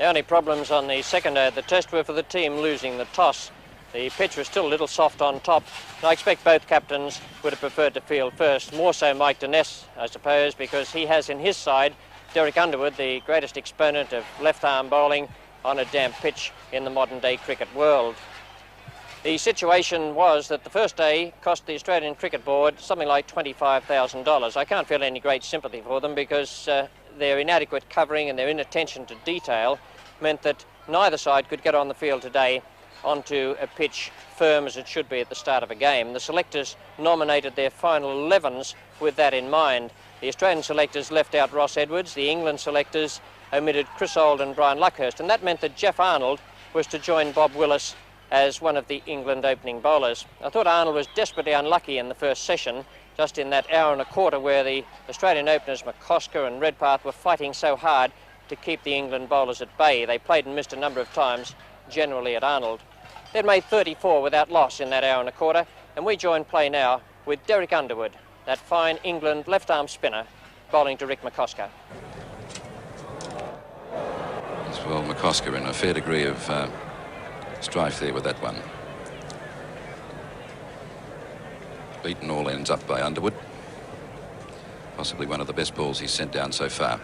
The only problems on the second day of the test were for the team losing the toss. The pitch was still a little soft on top, and I expect both captains would have preferred to field first, more so Mike Denness, I suppose, because he has in his side Derek Underwood, the greatest exponent of left-arm bowling on a damp pitch in the modern-day cricket world. The situation was that the first day cost the Australian Cricket Board something like $25,000. I can't feel any great sympathy for them because their inadequate covering and their inattention to detail meant that neither side could get on the field today onto a pitch firm as it should be at the start of a game. The selectors nominated their final 11s with that in mind. The Australian selectors left out Ross Edwards, the England selectors omitted Chris Old and Brian Luckhurst, and that meant that Jeff Arnold was to join Bob Willis as one of the England opening bowlers. I thought Arnold was desperately unlucky in the first session, just in that hour and a quarter where the Australian openers McCosker and Redpath were fighting so hard to keep the England bowlers at bay. They played and missed a number of times, generally at Arnold. They'd made 34 without loss in that hour and a quarter, and we join play now with Derek Underwood, that fine England left-arm spinner, bowling to Rick McCosker. As well, McCosker in a fair degree of strife there with that one. Beaten all ends up by Underwood. Possibly one of the best balls he's sent down so far.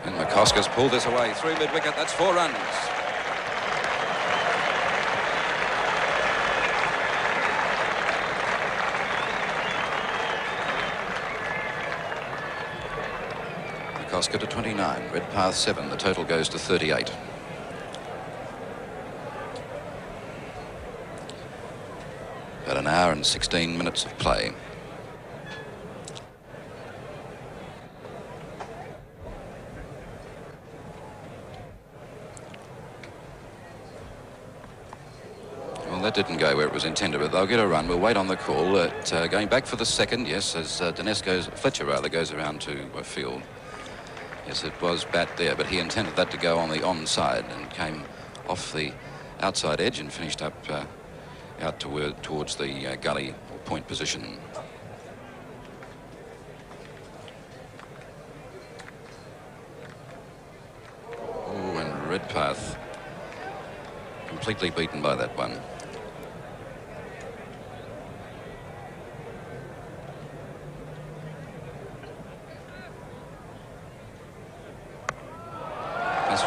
And McCosker's pulled this away through mid-wicket. That's 4 runs. McCosker to 29, Redpath 7. The total goes to 38. About an hour and 16 minutes of play. Well, that didn't go where it was intended, but they'll get a run. We'll wait on the call. Going back for the second, yes, as Fletcher goes around to field. Yes, it was bat there, but he intended that to go on the onside and came off the outside edge and finished up out towards the gully or point position. Oh, and Redpath completely beaten by that one.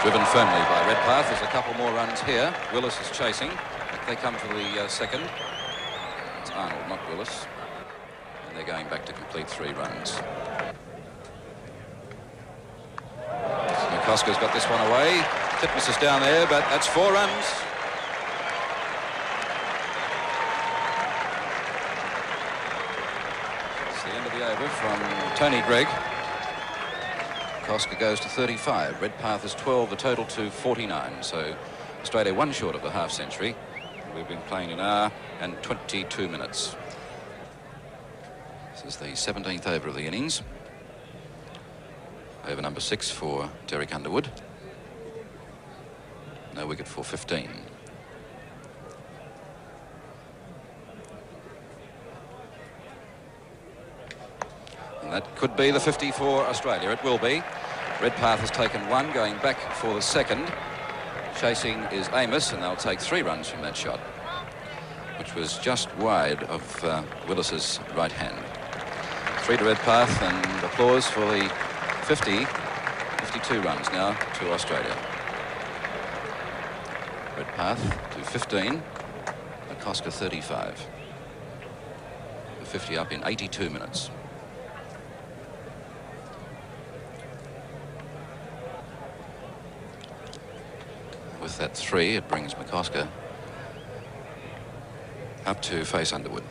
Driven firmly by Redpath. There's a couple more runs here. Willis is chasing. They come for the second. It's Arnold, not Willis. And they're going back to complete 3 runs. McCosker's got this one away. Titmus is down there, but that's 4 runs. It's the end of the over from Tony Greig. McCosker goes to 35. Redpath is 12, the total to 49. So Australia 1 short of the half century. We've been playing an hour and 22 minutes. This is the 17th over of the innings. Over number 6 for Derek Underwood. No wicket for 15. And that could be the 50 for Australia. It will be. Redpath has taken 1, going back for the second. Chasing is Amos, and they'll take 3 runs from that shot, which was just wide of Willis's right hand. 3 to Redpath, and applause for the 52 runs now to Australia. Redpath to 15, McCosker 35. The 50 up in 82 minutes. With that 3, it brings McCosker up to face Underwood.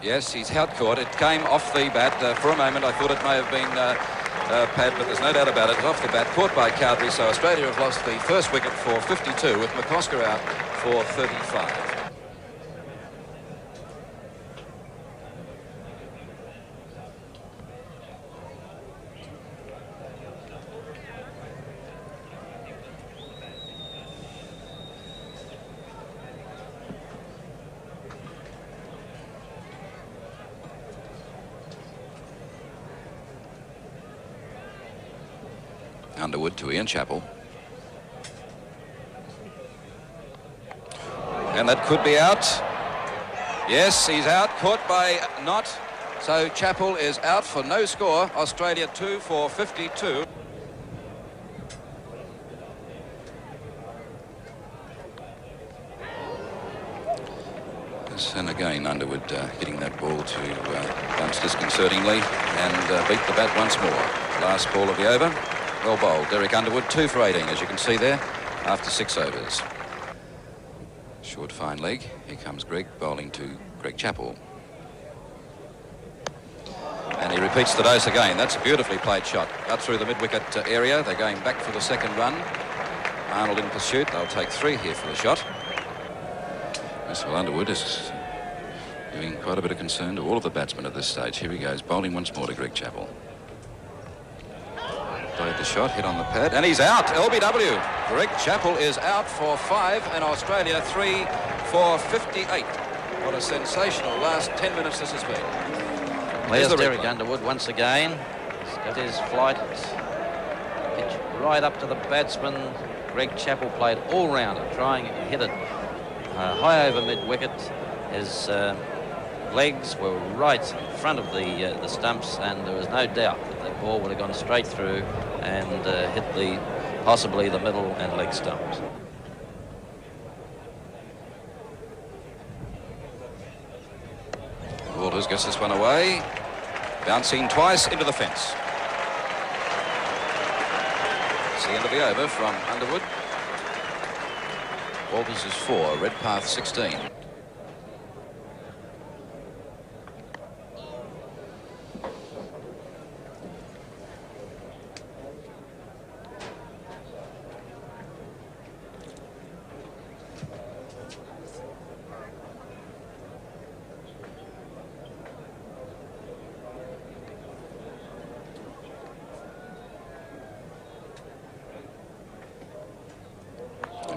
Yes, he's held caught. It came off the bat. For a moment, I thought it may have been pad, but there's no doubt about it. It's off the bat, caught by Cowdrey. So Australia have lost the first wicket for 52, with McCosker out for 35. Underwood to Ian Chappell. And that could be out. Yes, he's out, caught by Knott. So Chappell is out for no score. Australia 2 for 52. And again, Underwood hitting that ball to bounce disconcertingly and beat the bat once more. Last ball of the over. Well bowled. Derek Underwood, 2 for 18, as you can see there, after 6 overs. Short, fine leg. Here comes Greg, bowling to Greg Chappell. And he repeats the dose again. That's a beautifully played shot. Out through the mid-wicket area. They're going back for the second run. Arnold in pursuit. They'll take 3 here for the shot. Yes, well, Underwood is giving quite a bit of concern to all of the batsmen at this stage. Here he goes, bowling once more to Greg Chappell. Played the shot, hit on the pad, and he's out. LBW. Greg Chappell is out for 5, and Australia 3 for 58. What a sensational last 10 minutes this has been. There's Derek Underwood once again. He's got his flight. Pitch right up to the batsman. Greg Chappell played all-rounder, trying to hit it high over mid-wicket. His legs were right in front of the stumps, and there was no doubt that the ball would have gone straight through and hit possibly the middle and leg stumps. Walters gets this one away, bouncing twice into the fence. It's the end of the over from Underwood. Walters is 4, Redpath 16.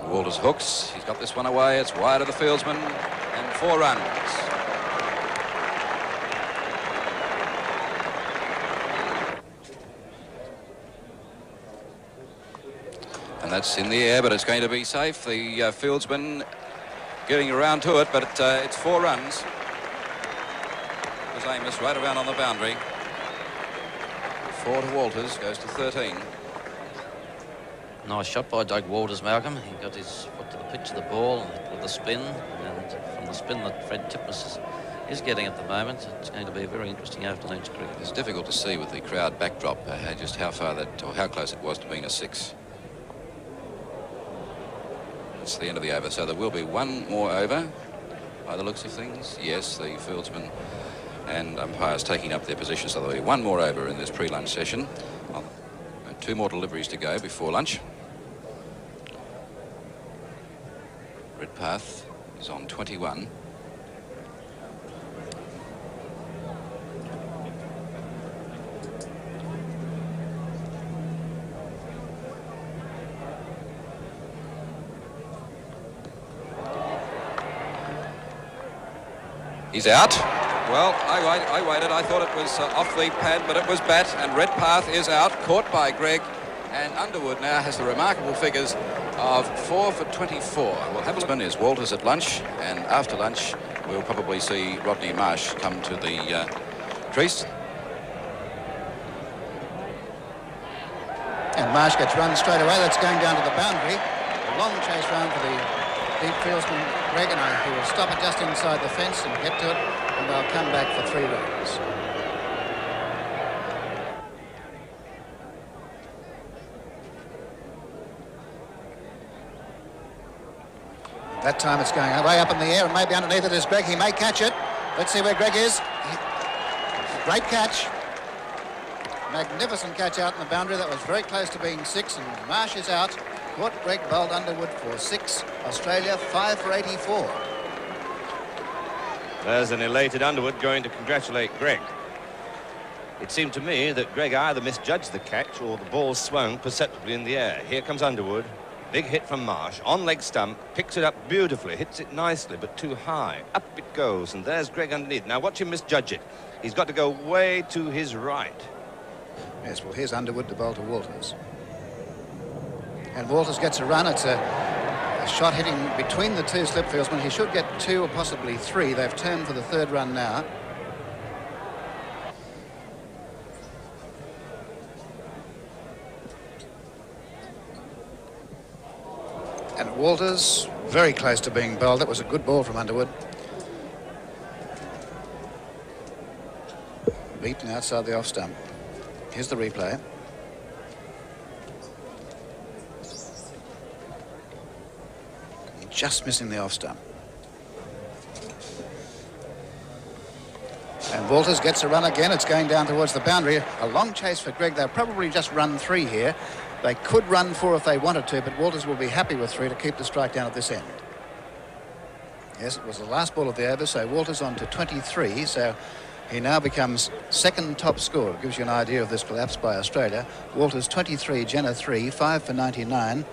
Walters hooks. He's got this one away. It's wide of the fieldsman, and 4 runs. And that's in the air, but it's going to be safe. The fieldsman getting around to it, but it's 4 runs. There's Amos right around on the boundary. 4 to Walters, goes to 13. Nice shot by Doug Walters, Malcolm. He got his foot to the pitch of the ball with the spin, and from the spin that Fred Titmus is getting at the moment, it's going to be a very interesting afternoon's cricket. It's difficult to see with the crowd backdrop just how far that, or how close it was to being a 6. It's the end of the over, so there will be 1 more over by the looks of things. Yes, the fieldsman and umpires taking up their positions, so there'll be 1 more over in this pre-lunch session. 2 more deliveries to go before lunch. Redpath is on 21. He's out. Well, I waited. I thought it was off the pad, but it was bat, and Redpath is out, caught by Greg. And Underwood now has the remarkable figures of 4 for 24. We'll have a look. Is Walters at lunch, and after lunch we'll probably see Rodney Marsh come to the crease. And Marsh gets run straight away. That's going down to the boundary. A long chase round for the deep fieldsman Greg, and he will stop it just inside the fence and get to it, and they'll come back for 3 runs. That time it's going way up in the air, and maybe underneath it is Greg. He may catch it. Let's see where Greg is. Great catch. Magnificent catch out in the boundary. That was very close to being 6, and Marsh is out. Caught Greg, bowled Underwood for 6. Australia 5 for 84. There's an elated Underwood going to congratulate Greg. It seemed to me that Greg either misjudged the catch or the ball swung perceptibly in the air. Here comes Underwood. Big hit from Marsh, on leg stump, picks it up beautifully, hits it nicely, but too high. Up it goes, and there's Greg underneath. Now watch him misjudge it. He's got to go way to his right. Yes, well, here's Underwood to bowl to Walters. And Walters gets a run. It's a shot hitting between the two slip fieldsmen. He should get 2 or possibly 3. They've turned for the third run now. And Walters very close to being bowled. That was a good ball from Underwood. Beaten outside the off stump. Here's the replay. Just missing the off stump. And Walters gets a run again. It's going down towards the boundary. A long chase for Greg. They'll probably just run 3 here. They could run 4 if they wanted to, but Walters will be happy with 3 to keep the strike down at this end. Yes, it was the last ball of the over, so Walters on to 23, so he now becomes second top scorer. It gives you an idea of this collapse by Australia. Walters 23, Jenner 3, 5 for 99,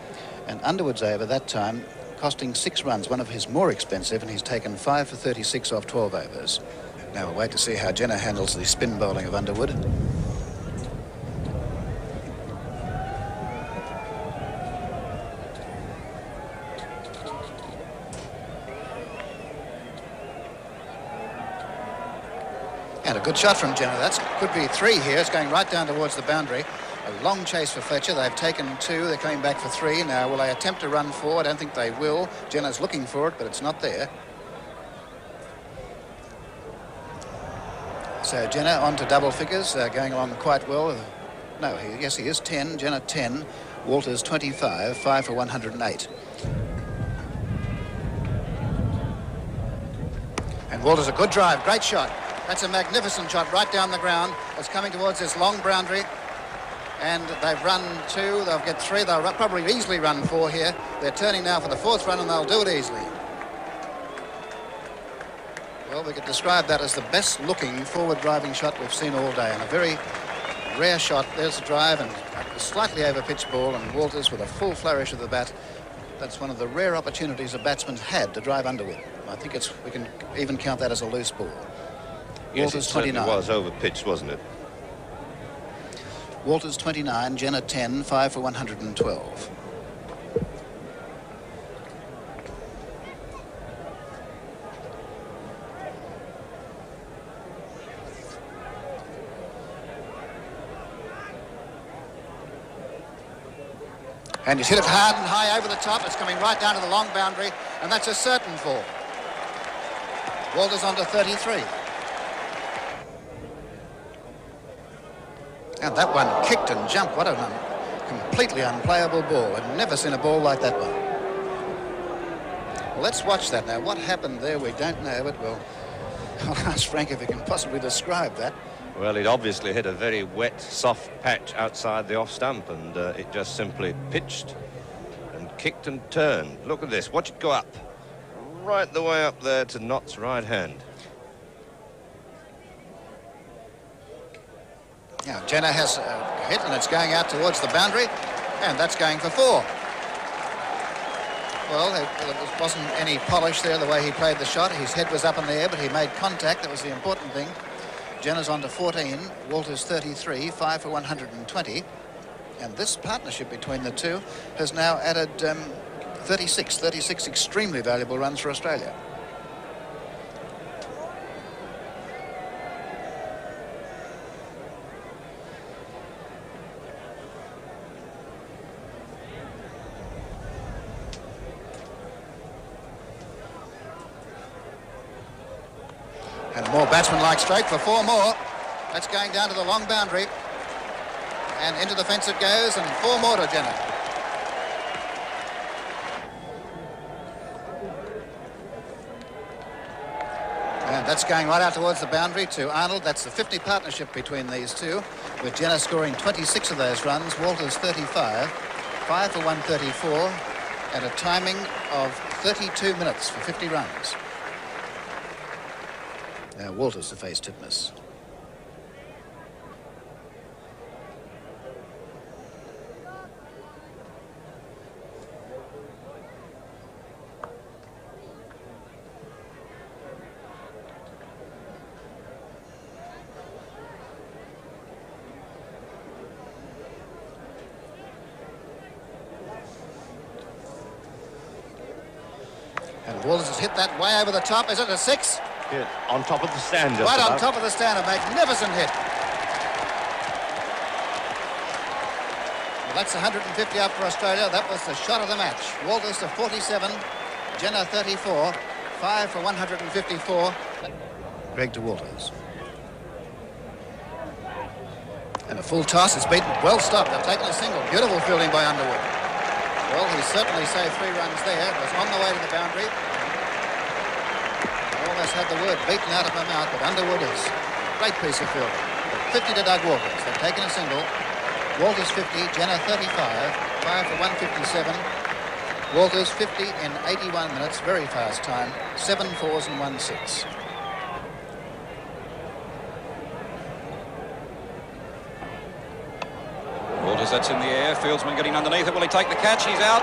and Underwood's over that time costing 6 runs, one of his more expensive, and he's taken 5 for 36 off 12 overs. Now we'll wait to see how Jenner handles the spin bowling of Underwood. And a good shot from Jenner. That could be 3 here. It's going right down towards the boundary. A long chase for Fletcher. They've taken 2. They're coming back for 3. Now, will they attempt to run 4? I don't think they will. Jenner's looking for it, but it's not there. So Jenner on to double figures, going along quite well. No, yes, he is 10. Jenner 10. Walters 25, 5 for 108. And Walters a good drive, great shot. That's a magnificent shot right down the ground. It's coming towards this long boundary. And they've run 2, they'll get 3, they'll probably easily run 4 here. They're turning now for the 4th run and they'll do it easily. Well, we could describe that as the best looking forward driving shot we've seen all day, and a very rare shot. There's the drive and a slightly over pitch ball, and Walters with a full flourish of the bat. That's one of the rare opportunities a batsman's had to drive Underwood. I think we can even count that as a loose ball. Yes, Walters it certainly 29. was over pitched, wasn't it? Walters 29, Jenner 10, 5 for 112. And he's hit it hard and high over the top. It's coming right down to the long boundary, and that's a certain 4. Walters on to 33. And that one kicked and jumped. What a completely unplayable ball. I've never seen a ball like that one. Well, let's watch that now. What happened there, we don't know, but I'll ask Frank if he can possibly describe that. Well, it obviously hit a very wet, soft patch outside the off stump, and it just simply pitched and kicked and turned. Look at this. Watch it go up. Right the way up there to Knott's right hand. Now, Jenner has a hit, and it's going out towards the boundary, and that's going for 4. Well, there wasn't any polish there the way he played the shot. His head was up in the air, but he made contact. That was the important thing. Jenner's on to 14, Walters 33, 5 for 120. And this partnership between the two has now added 36 extremely valuable runs for Australia. And a more batsman-like stroke for 4 more. That's going down to the long boundary. And into the fence it goes, and 4 more to Jenner. And that's going right out towards the boundary to Arnold. That's the 50 partnership between these two, with Jenner scoring 26 of those runs, Walters 35, 5 for 134, and a timing of 32 minutes for 50 runs. Now Walters to face Titmus. And Walters has hit that way over the top. Is it a 6? Yeah, on top of the stand. Right on top of the stand. A magnificent hit. Well, that's 150 up for Australia. That was the shot of the match. Walters to 47, Jenner 34, 5 for 154. Greg to Walters. And a full toss. It's beaten. Well stopped. They've taken a single. Beautiful fielding by Underwood. Well, he certainly saved 3 runs there. It was on the way to the boundary. I almost had the word beaten out of my mouth, but Underwood is a great piece of fielding. 50 to Doug Walters. They've taken a single. Walters 50, Jenner 35, 5 for 157. Walters 50 in 81 minutes, very fast time, 7 fours and 1 6. Walters, that's in the air. Fieldsman getting underneath it. Will he take the catch? He's out.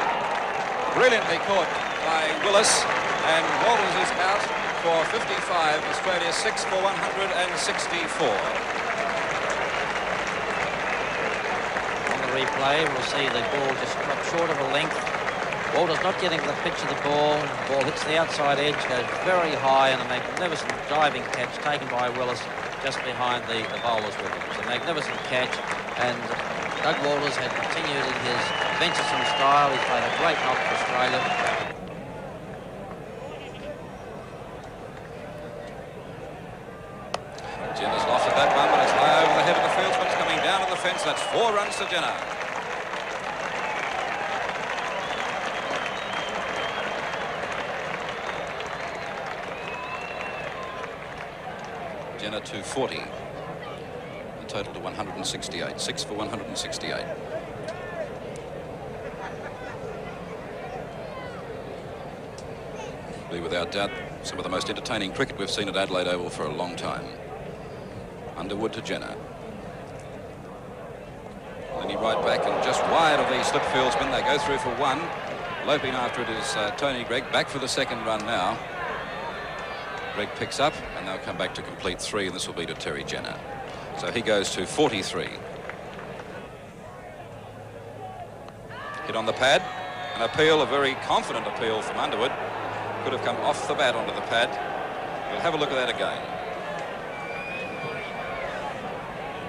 Brilliantly caught by Willis. And Walters is out for 55. Australia 6 for 164. On the replay, we'll see the ball just drop short of a length. Walters not getting the pitch of the ball. The ball hits the outside edge, goes very high, and a magnificent diving catch taken by Willis just behind the bowler's wicket. It was a magnificent catch, and Doug Walters had continued in his venturesome style. He's played a great knock for Australia. Jenner's lofted that one, but it's high over the head of the fieldsman. It's coming down to the fence. That's 4 runs to Jenner. Jenner to 40. The total to 168. 6 for 168. Be without doubt some of the most entertaining cricket we've seen at Adelaide Oval for a long time. Underwood to Jenner. Then he right back and just wide of the slip fieldsman. They go through for 1. Loping after it is Tony Greig. Back for the second run now. Greig picks up and they'll come back to complete 3, and this will be to Terry Jenner. So he goes to 43. Hit on the pad. An appeal, a very confident appeal from Underwood. Could have come off the bat onto the pad. We'll have a look at that again.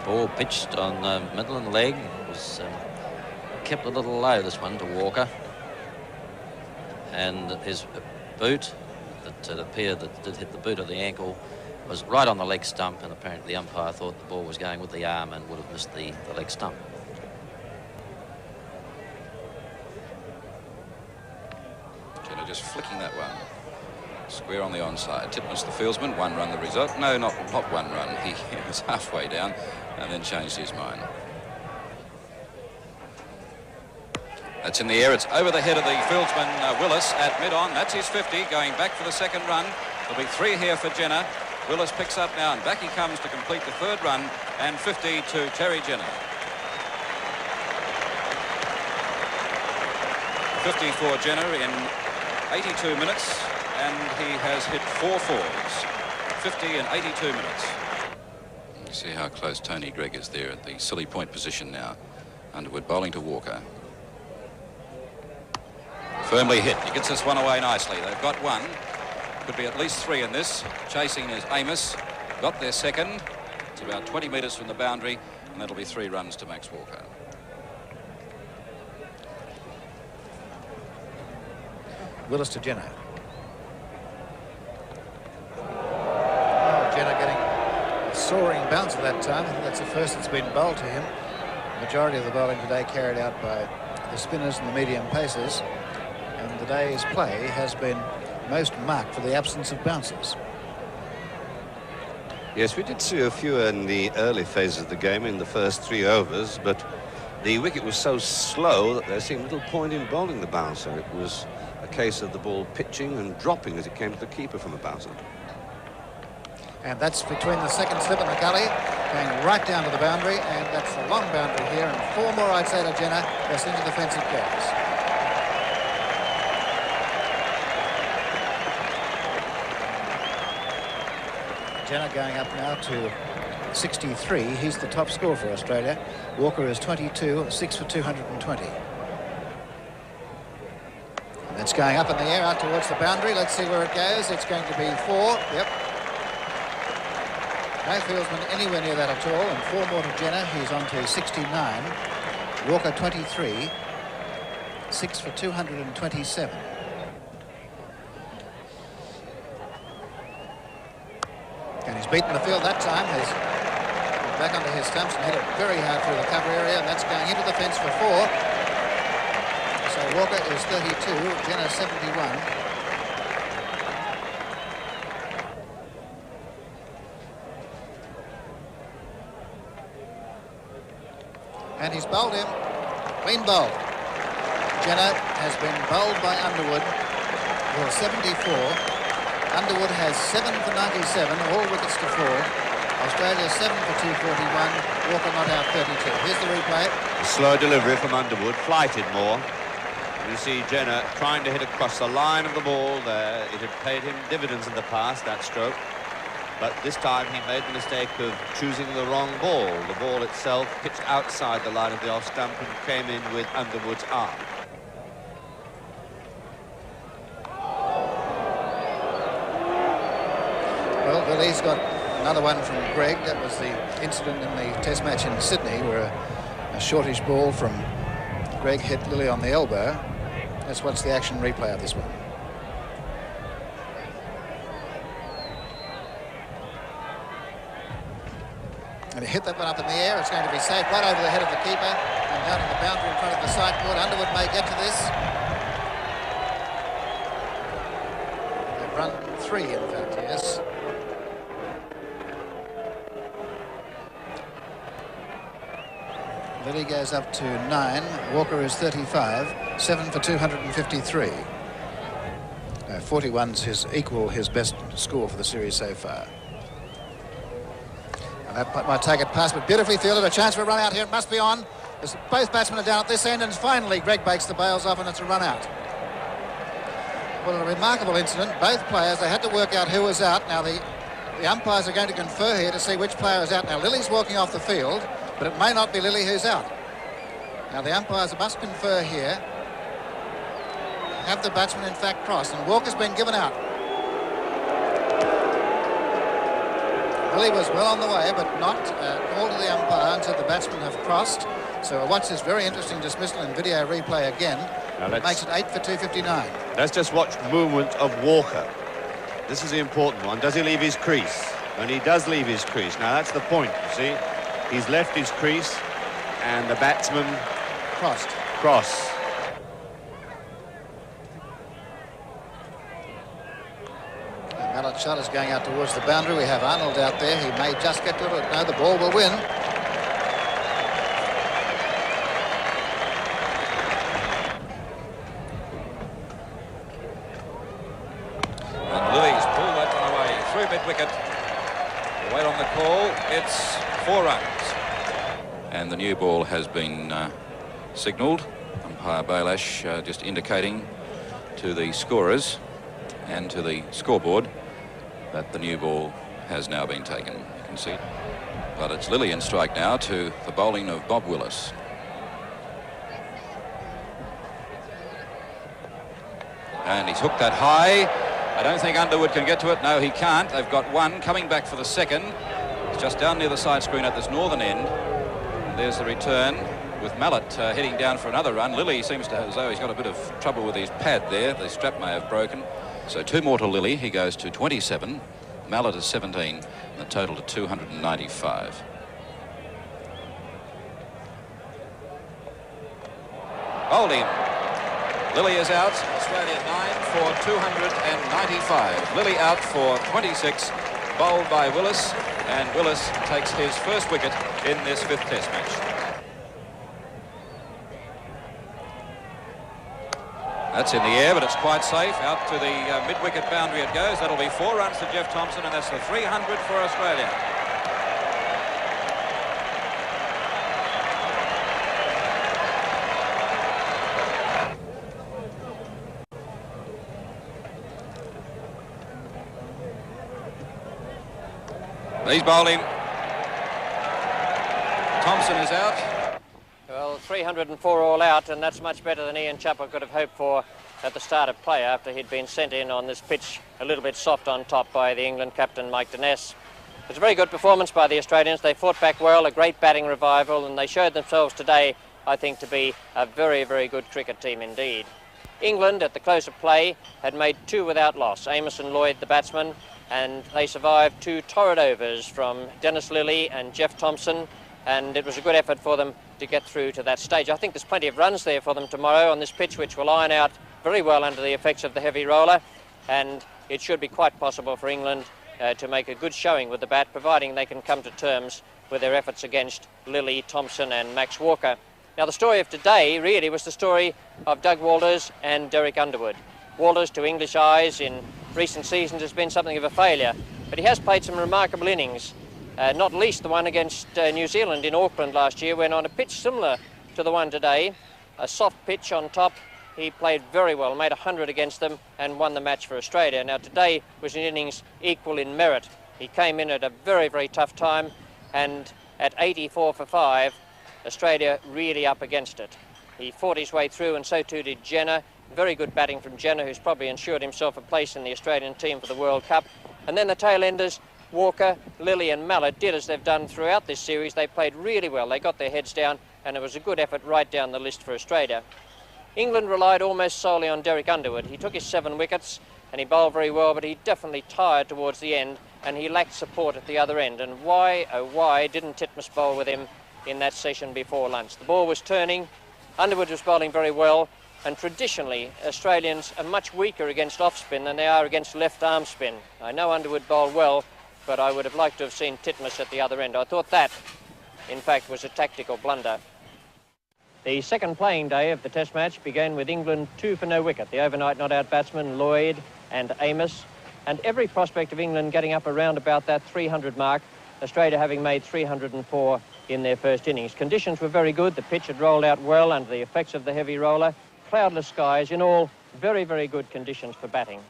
Ball pitched on middle and leg. It was kept a little low, this one, to Walker. And his boot, that appeared that did hit the boot of the ankle, was right on the leg stump, and apparently the umpire thought the ball was going with the arm and would have missed the leg stump. Jenner just flicking that one. Square on the onside. Titmus the fieldsman. 1 run the result. No, not 1 run. He was halfway down and then changed his mind. That's in the air. It's over the head of the fieldsman Willis at mid-on. That's his 50. Going back for the second run. There'll be 3 here for Jenner. Willis picks up now and back he comes to complete the 3rd run, and 50 to Terry Jenner. 50 for Jenner in 82 minutes, and he has hit 4 fours. 50 in 82 minutes. You see how close Tony Greig is there at the silly point position now. Underwood bowling to Walker. Firmly hit. He gets this one away nicely. They've got 1. Could be at least 3 in this. Chasing is Amos. Got their second. It's about 20 metres from the boundary, and that'll be 3 runs to Max Walker. Willis to Jenner. Oh, Jenner getting a soaring bounce at that time. I think that's the first that's been bowled to him. The majority of the bowling today carried out by the spinners and the medium pacers. And today's play has been most marked for the absence of bounces. Yes, we did see a few in the early phases of the game in the first 3 overs, but the wicket was so slow that there seemed little point in bowling the bouncer. It was a case of the ball pitching and dropping as it came to the keeper from the bouncer. And that's between the second slip and the gully, going right down to the boundary, and that's a long boundary here, and 4 more I'd say to Jenner. Just into the fence it goes. Jenner going up now to 63. He's the top scorer for Australia. Walker is 22, 6 for 220. It's going up in the air out towards the boundary. Let's see where it goes. It's going to be 4. Yep. No fieldsman anywhere near that at all. And 4 more to Jenner. He's on to 69. Walker 23. 6 for 227. And he's beaten the field that time. He's back onto his stumps and hit it very hard through the cover area, and that's going into the fence for 4. So Walker is 32, Jenner 71. And he's bowled him. Clean bowl. Jenner has been bowled by Underwood for 74. Underwood has 7 for 97, all wickets to 4. Australia 7 for 241, Walker not out 32. Here's the replay. A slow delivery from Underwood, flighted more. You see Jenner trying to hit across the line of the ball there. It had paid him dividends in the past, that stroke. But this time he made the mistake of choosing the wrong ball. The ball itself pitched outside the line of the off stump and came in with Underwood's arm. Well, Billy's got another one from Greg. That was the incident in the Test match in Sydney where a shortish ball from Greg hit Lilly on the elbow. Let's watch the action replay of this one. And he hit that one up in the air. It's going to be safe right over the head of the keeper and down on the boundary in front of the sideboard. Underwood may get to this. They've run 3, in fact, yes. Lilly goes up to 9. Walker is 35. 7 for 253. 41's his best score for the series so far. And that might take it past, but beautifully fielded. A chance for a run out here. It must be on. Both batsmen are down at this end, and finally Greg bakes the bails off, and it's a run out. Well, a remarkable incident. Both players, they had to work out who was out. Now the umpires are going to confer here to see which player is out. Now Lilly's walking off the field, but it may not be Lilly who's out. Now the umpires must confer here. Have the batsman in fact crossed, and Walker's been given out. Lilly was well on the way, but not called to the umpire until the batsmen have crossed. So we'll watch this very interesting dismissal in video replay again. It makes it 8 for 259. Let's just watch movement of Walker. This is the important one. Does he leave his crease? And he does leave his crease. Now that's the point, you see. He's left his crease, and the batsman cross. Mallet shot is going out towards the boundary. We have Arnold out there. He may just get to it. No, the ball will win. And Lilly's pulled that one away through mid-wicket. Wait on the call. It's 4 runs. And the new ball has been signalled. Umpire Bailash just indicating to the scorers and to the scoreboard that the new ball has now been taken. You can see. But it's Lilly in strike now to the bowling of Bob Willis. And he's hooked that high. I don't think Underwood can get to it. No, he can't. They've got one coming back for the second. It's just down near the side screen at this northern end. And there's the return with Mallet heading down for another run. Lilly seems to have, as though he's got a bit of trouble with his pad there. The strap may have broken. So 2 more to Lilly. He goes to 27. Mallet is 17. And the total to 295. Holding. Lilly is out. Australia 9 for 295. Lilly out for 26. Bowled by Willis. And Willis takes his first wicket in this 5th Test match. That's in the air, but it's quite safe. Out to the mid-wicket boundary it goes. That'll be 4 runs to Jeff Thomson, and that's the 300 for Australia. He's bowling. Thomson is out. Well, 304 all out, and that's much better than Ian Chappell could have hoped for at the start of play after he'd been sent in on this pitch a little bit soft on top by the England captain, Mike Denness. It was a very good performance by the Australians. They fought back well, a great batting revival, and they showed themselves today, I think, to be a very, very good cricket team indeed. England, at the close of play, had made 2 without loss, Amos and Lloyd the batsmen, and they survived 2 torrid overs from Dennis Lillee and Jeff Thomson, and it was a good effort for them to get through to that stage. I think there's plenty of runs there for them tomorrow on this pitch, which will iron out very well under the effects of the heavy roller, and it should be quite possible for England to make a good showing with the bat, providing they can come to terms with their efforts against Lillee, Thomson and Max Walker. Now, the story of today really was the story of Doug Walters and Derek Underwood. Walters, to English eyes, in recent seasons has been something of a failure, but he has played some remarkable innings. Not least the one against New Zealand in Auckland last year, when on a pitch similar to the one today, a soft pitch on top, he played very well, made 100 against them and won the match for Australia. Now today was an innings equal in merit. He came in at a very, very tough time, and at 84 for 5, Australia really up against it. He fought his way through, and so too did Jenner. Very good batting from Jenner, who's probably ensured himself a place in the Australian team for the World Cup. And then the tail enders, Walker, Lillee and Mallett, did as they've done throughout this series. They played really well. They got their heads down, and it was a good effort right down the list for Australia. England relied almost solely on Derek Underwood. He took his 7 wickets and he bowled very well, but he definitely tired towards the end, and he lacked support at the other end. And why, oh why, didn't Titmus bowl with him in that session before lunch? The ball was turning, Underwood was bowling very well, and traditionally Australians are much weaker against off-spin than they are against left-arm spin. I know Underwood bowled well, but I would have liked to have seen Titmus at the other end. I thought that, in fact, was a tactical blunder. The second playing day of the Test match began with England 2 for no wicket. The overnight not-out batsmen, Lloyd and Amos, and every prospect of England getting up around about that 300 mark, Australia having made 304 in their first innings. Conditions were very good. The pitch had rolled out well under the effects of the heavy roller. Cloudless skies, in all, very, very good conditions for batting.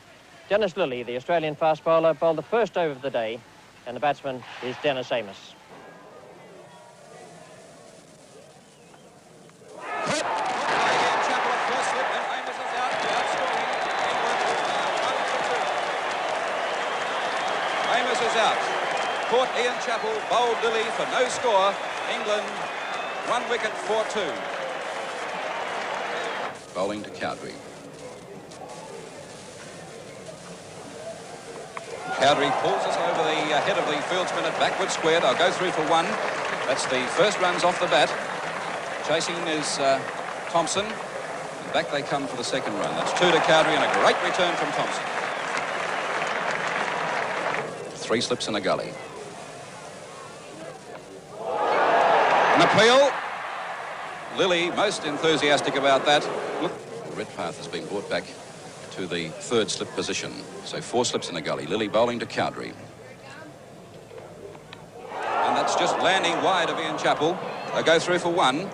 Dennis Lillee, the Australian fast bowler, bowled the first over of the day, and the batsman is Dennis Amos. Amos is out. Caught Ian Chappell, bowled Lillee for no score. England 1 wicket for 2. Bowling to Cowdrey. Cowdrey pulls us over the head of the fieldsman at backward square. They'll go through for 1. That's the first runs off the bat. Chasing is Thomson. And back they come for the second run. That's 2 to Cowdrey, and a great return from Thomson. 3 slips in a gully. An appeal. Lillee most enthusiastic about that. Look, Redpath has been brought back to the 3rd slip position. So 4 slips in a gully. Lillee bowling to Cowdrey. And that's just landing wide of Ian Chappell. They'll go through for 1.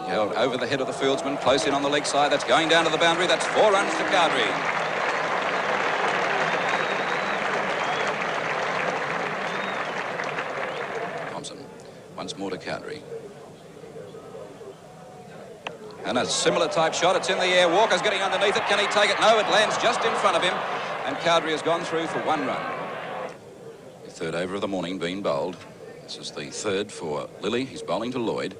Held over the head of the fieldsman, close in on the leg side. That's going down to the boundary. That's 4 runs to Cowdrey. Thomson, once more to Cowdrey. And a similar type shot. It's in the air. Walker's getting underneath it. Can he take it? No, it lands just in front of him. And Cowdrey has gone through for 1 run. The 3rd over of the morning being bowled. This is the 3rd for Lillee. He's bowling to Lloyd.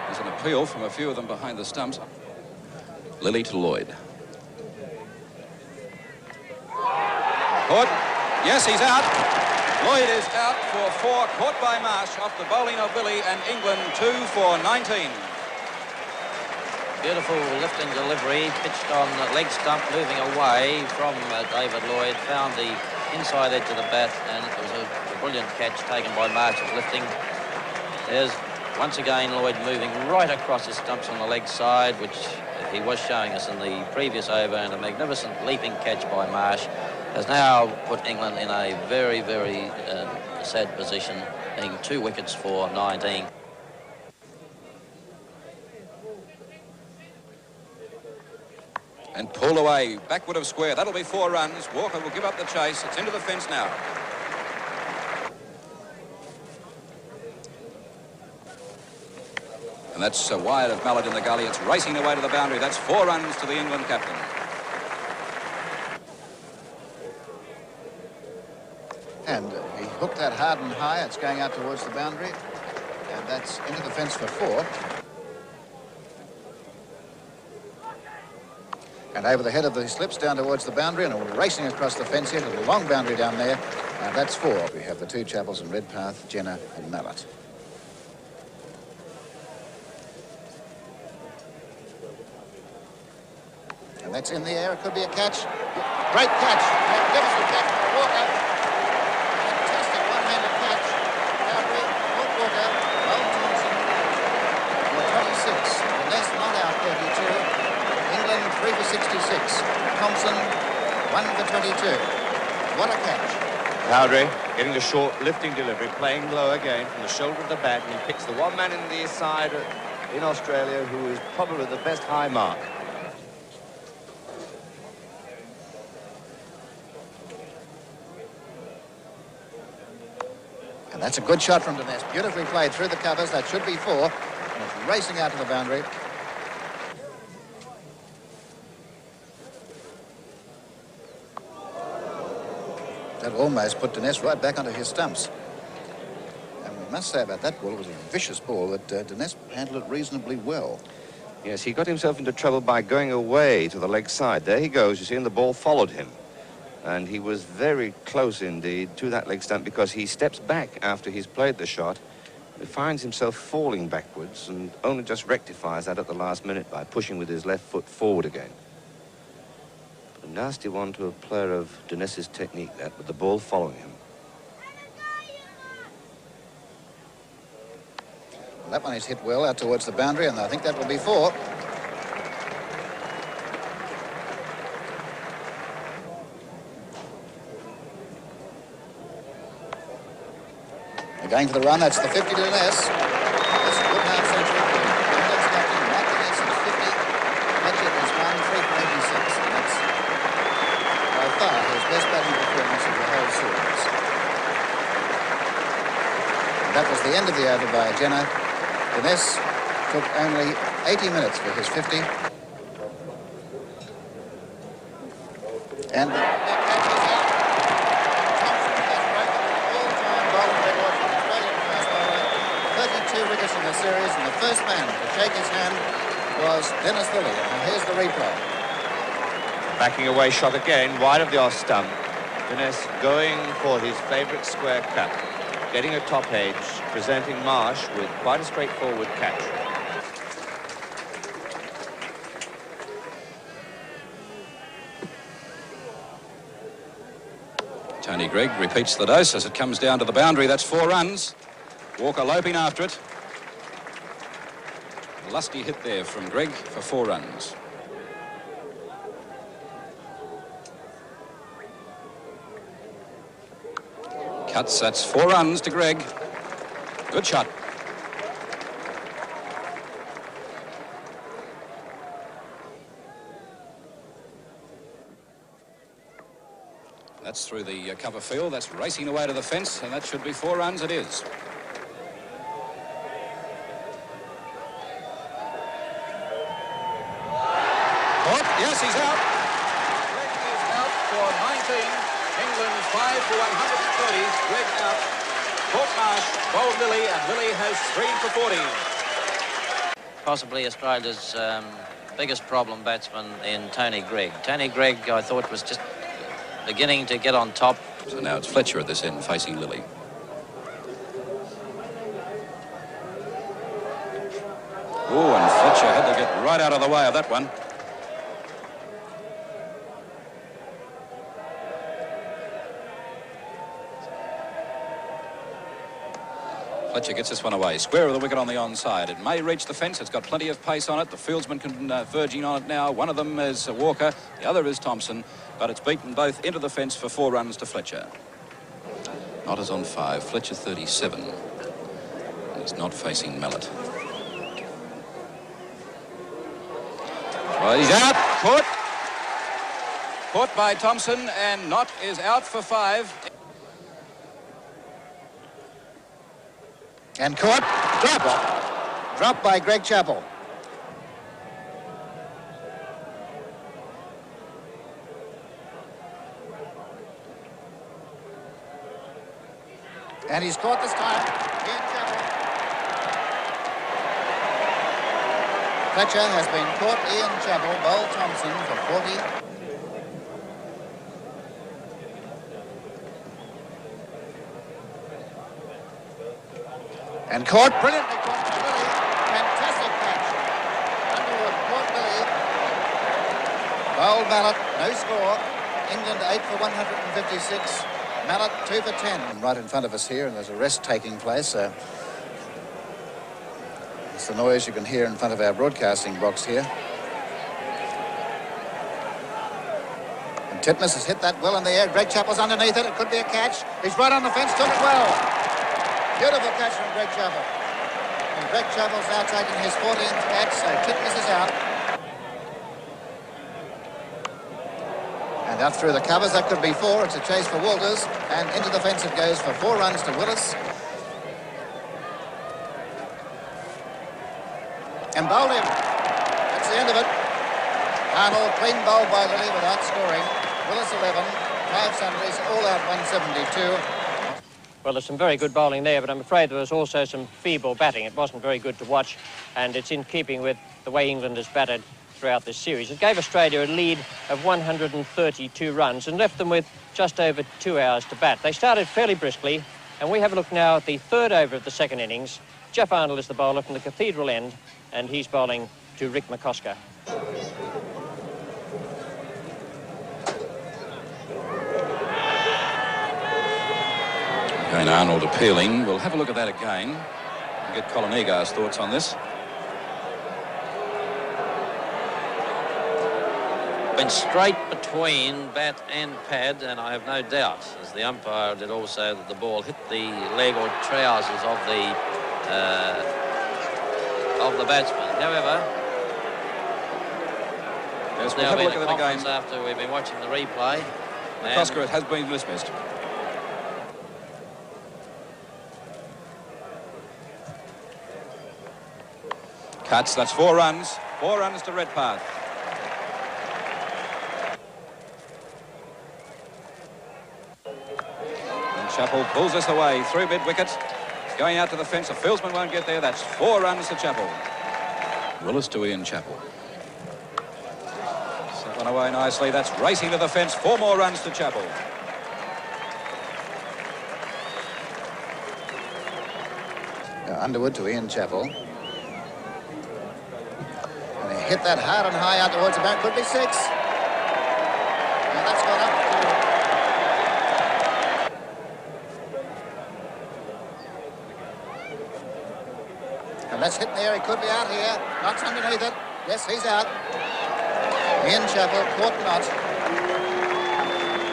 There's an appeal from a few of them behind the stumps. Lillee to Lloyd. Caught. Yes, he's out. Lloyd is out for 4, caught by Marsh off the bowling of Lillee, and England 2 for 19. Beautiful lifting delivery, pitched on the leg stump, moving away from David Lloyd, found the inside edge of the bat, and it was a brilliant catch taken by Marsh at lifting. There's once again Lloyd moving right across his stumps on the leg side, which he was showing us in the previous over, and a magnificent leaping catch by Marsh has now put England in a very, very sad position, being 2 wickets for 19. and pull away backward of square. That'll be 4 runs. Walker will give up the chase. It's into the fence now. And that's wide of Mallet in the gully. It's racing away to the boundary. That's 4 runs to the England captain. And he hooked that hard and high. It's going out towards the boundary. And that's into the fence for 4. And over the head of the slips down towards the boundary and racing across the fence here to the long boundary down there. And that's 4. We have the 2 Chappells and Redpath, Jenner and Mallet. And that's in the air. It could be a catch. Great catch. Magnificent catch by Walker. Fantastic one-handed catch. Cowdrey, Walker, Owen Thompson. For 26. The less not out 32. England 3 for 66. Thompson 1 for 22. What a catch. Cowdrey getting the short lifting delivery, playing low again from the shoulder of the bat, and he picks the one man in the side in Australia who is probably the best high mark. And that's a good shot from Dines. Beautifully played through the covers. That should be 4. And it's racing out to the boundary. That almost put Dines right back onto his stumps. And we must say about that ball, it was a vicious ball that Dines handled it reasonably well. Yes, he got himself into trouble by going away to the leg side. There he goes, you see, and the ball followed him. And he was very close indeed to that leg stump because he steps back after he's played the shot. He finds himself falling backwards and only just rectifies that at the last minute by pushing with his left foot forward again. A nasty one to a player of Dines's technique, that, with the ball following him. Well, that one is hit well out towards the boundary, and I think that will be 4. They're going for the run. That's the 50 to Dines. That's a good half century. England's captain, Mike Dines, is 50. Fletcher has won 3 for 86. And that's by far his best batting performance of the whole series. And that was the end of the over by Jenner. Dines took only 80 minutes for his 50. And that catch is out. Thompson has broken the all-time bowling record for the Australian fast bowler. 32 wickets in the series, and the first man to shake his hand was Dennis Lillee. And here's the replay. Backing away shot again, wide of the off stump. Dines going for his favourite square cut. Getting a top edge, presenting Marsh with quite a straightforward catch. Tony Greig repeats the dose as it comes down to the boundary. That's 4 runs. Walker loping after it. A lusty hit there from Greig for 4 runs. Cuts, that's 4 runs to Greig. Good shot. That's through the cover field. That's racing away to the fence, and that should be 4 runs. It is. Caught. Yes, he's out. Greig is out for 19. England 5 for 130. Greig out. Caught Marsh, bowled Lillee, and Lillee has 3 for 40. Possibly Australia's biggest problem batsman in Tony Greig. Tony Greig, I thought, was just beginning to get on top. So now it's Fletcher at this end facing Lillee. Oh, and Fletcher had to get right out of the way of that one. Fletcher gets this one away. Square of the wicket on the onside. It may reach the fence. It's got plenty of pace on it. The fieldsman converging on it now. One of them is Walker. The other is Thompson. But it's beaten both into the fence for 4 runs to Fletcher. Not as on 5. Fletcher 37. And he's not facing Mallet. Well, he's out. Caught. Caught by Thompson, and Knott is out for 5. And caught. Dropped. Dropped by Greg Chappell. And he's caught this time. Ian Chappell. Fletcher has been caught. Ian Chappell bowled Thompson for 40. And caught, brilliantly caught by Lilly. Fantastic catch. Underwood caught Lilly. Bowled Mallett, no score. England 8 for 156. Mallett 2 for 10. Right in front of us here, and there's a rest taking place. It's the noise you can hear in front of our broadcasting box here. And Titmus has hit that well in the air. Greg Chappell's underneath it. It could be a catch. He's right on the fence, took it well. Beautiful catch from Greg Chappell. And Greg Chappell's now taking his 14th catch, so Titmus is out. And out through the covers, that could be 4. It's a chase for Walters. And into the fence it goes for 4 runs to Willis. And bowled him. That's the end of it. Arnold clean bowled by Lilly without scoring. Willis 11, 5 sundries, all out 172. Well, there's some very good bowling there, but I'm afraid there was also some feeble batting. It wasn't very good to watch, and it's in keeping with the way England has batted throughout this series. It gave Australia a lead of 132 runs and left them with just over 2 hours to bat. They started fairly briskly, and we have a look now at the 3rd over of the second innings. Jeff Arnold is the bowler from the Cathedral end, and he's bowling to Rick McCosker. Again, Arnold appealing. We'll have a look at that again and get Colin Egar's thoughts on this. Been straight between bat and pad, and I have no doubt, as the umpire did also, that the ball hit the leg or trousers of the batsman. However, Yes, we'll now have a been look at a it again. conference after we've been watching the replay. McCosker has been dismissed. Cuts, that's 4 runs. 4 runs to Redpath. And Chappell pulls us away through mid-wicket. Going out to the fence. The fieldsman won't get there. That's 4 runs to Chappell. Willis to Ian Chappell. Set one away nicely. That's racing to the fence. 4 more runs to Chappell. Underwood to Ian Chappell. Hit that hard and high out towards the back. Could be 6. Now that's gone up to... And that's hitting the air. He could be out here. Knott's underneath it. Yes, he's out. Ian Chappell caught Knott.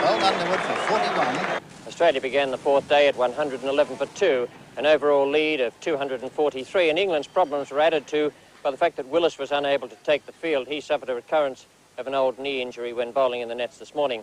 Bowled Underwood for 41. Australia began the 4th day at 111 for 2, an overall lead of 243, and England's problems were added to by the fact that Willis was unable to take the field. He suffered a recurrence of an old knee injury when bowling in the nets this morning.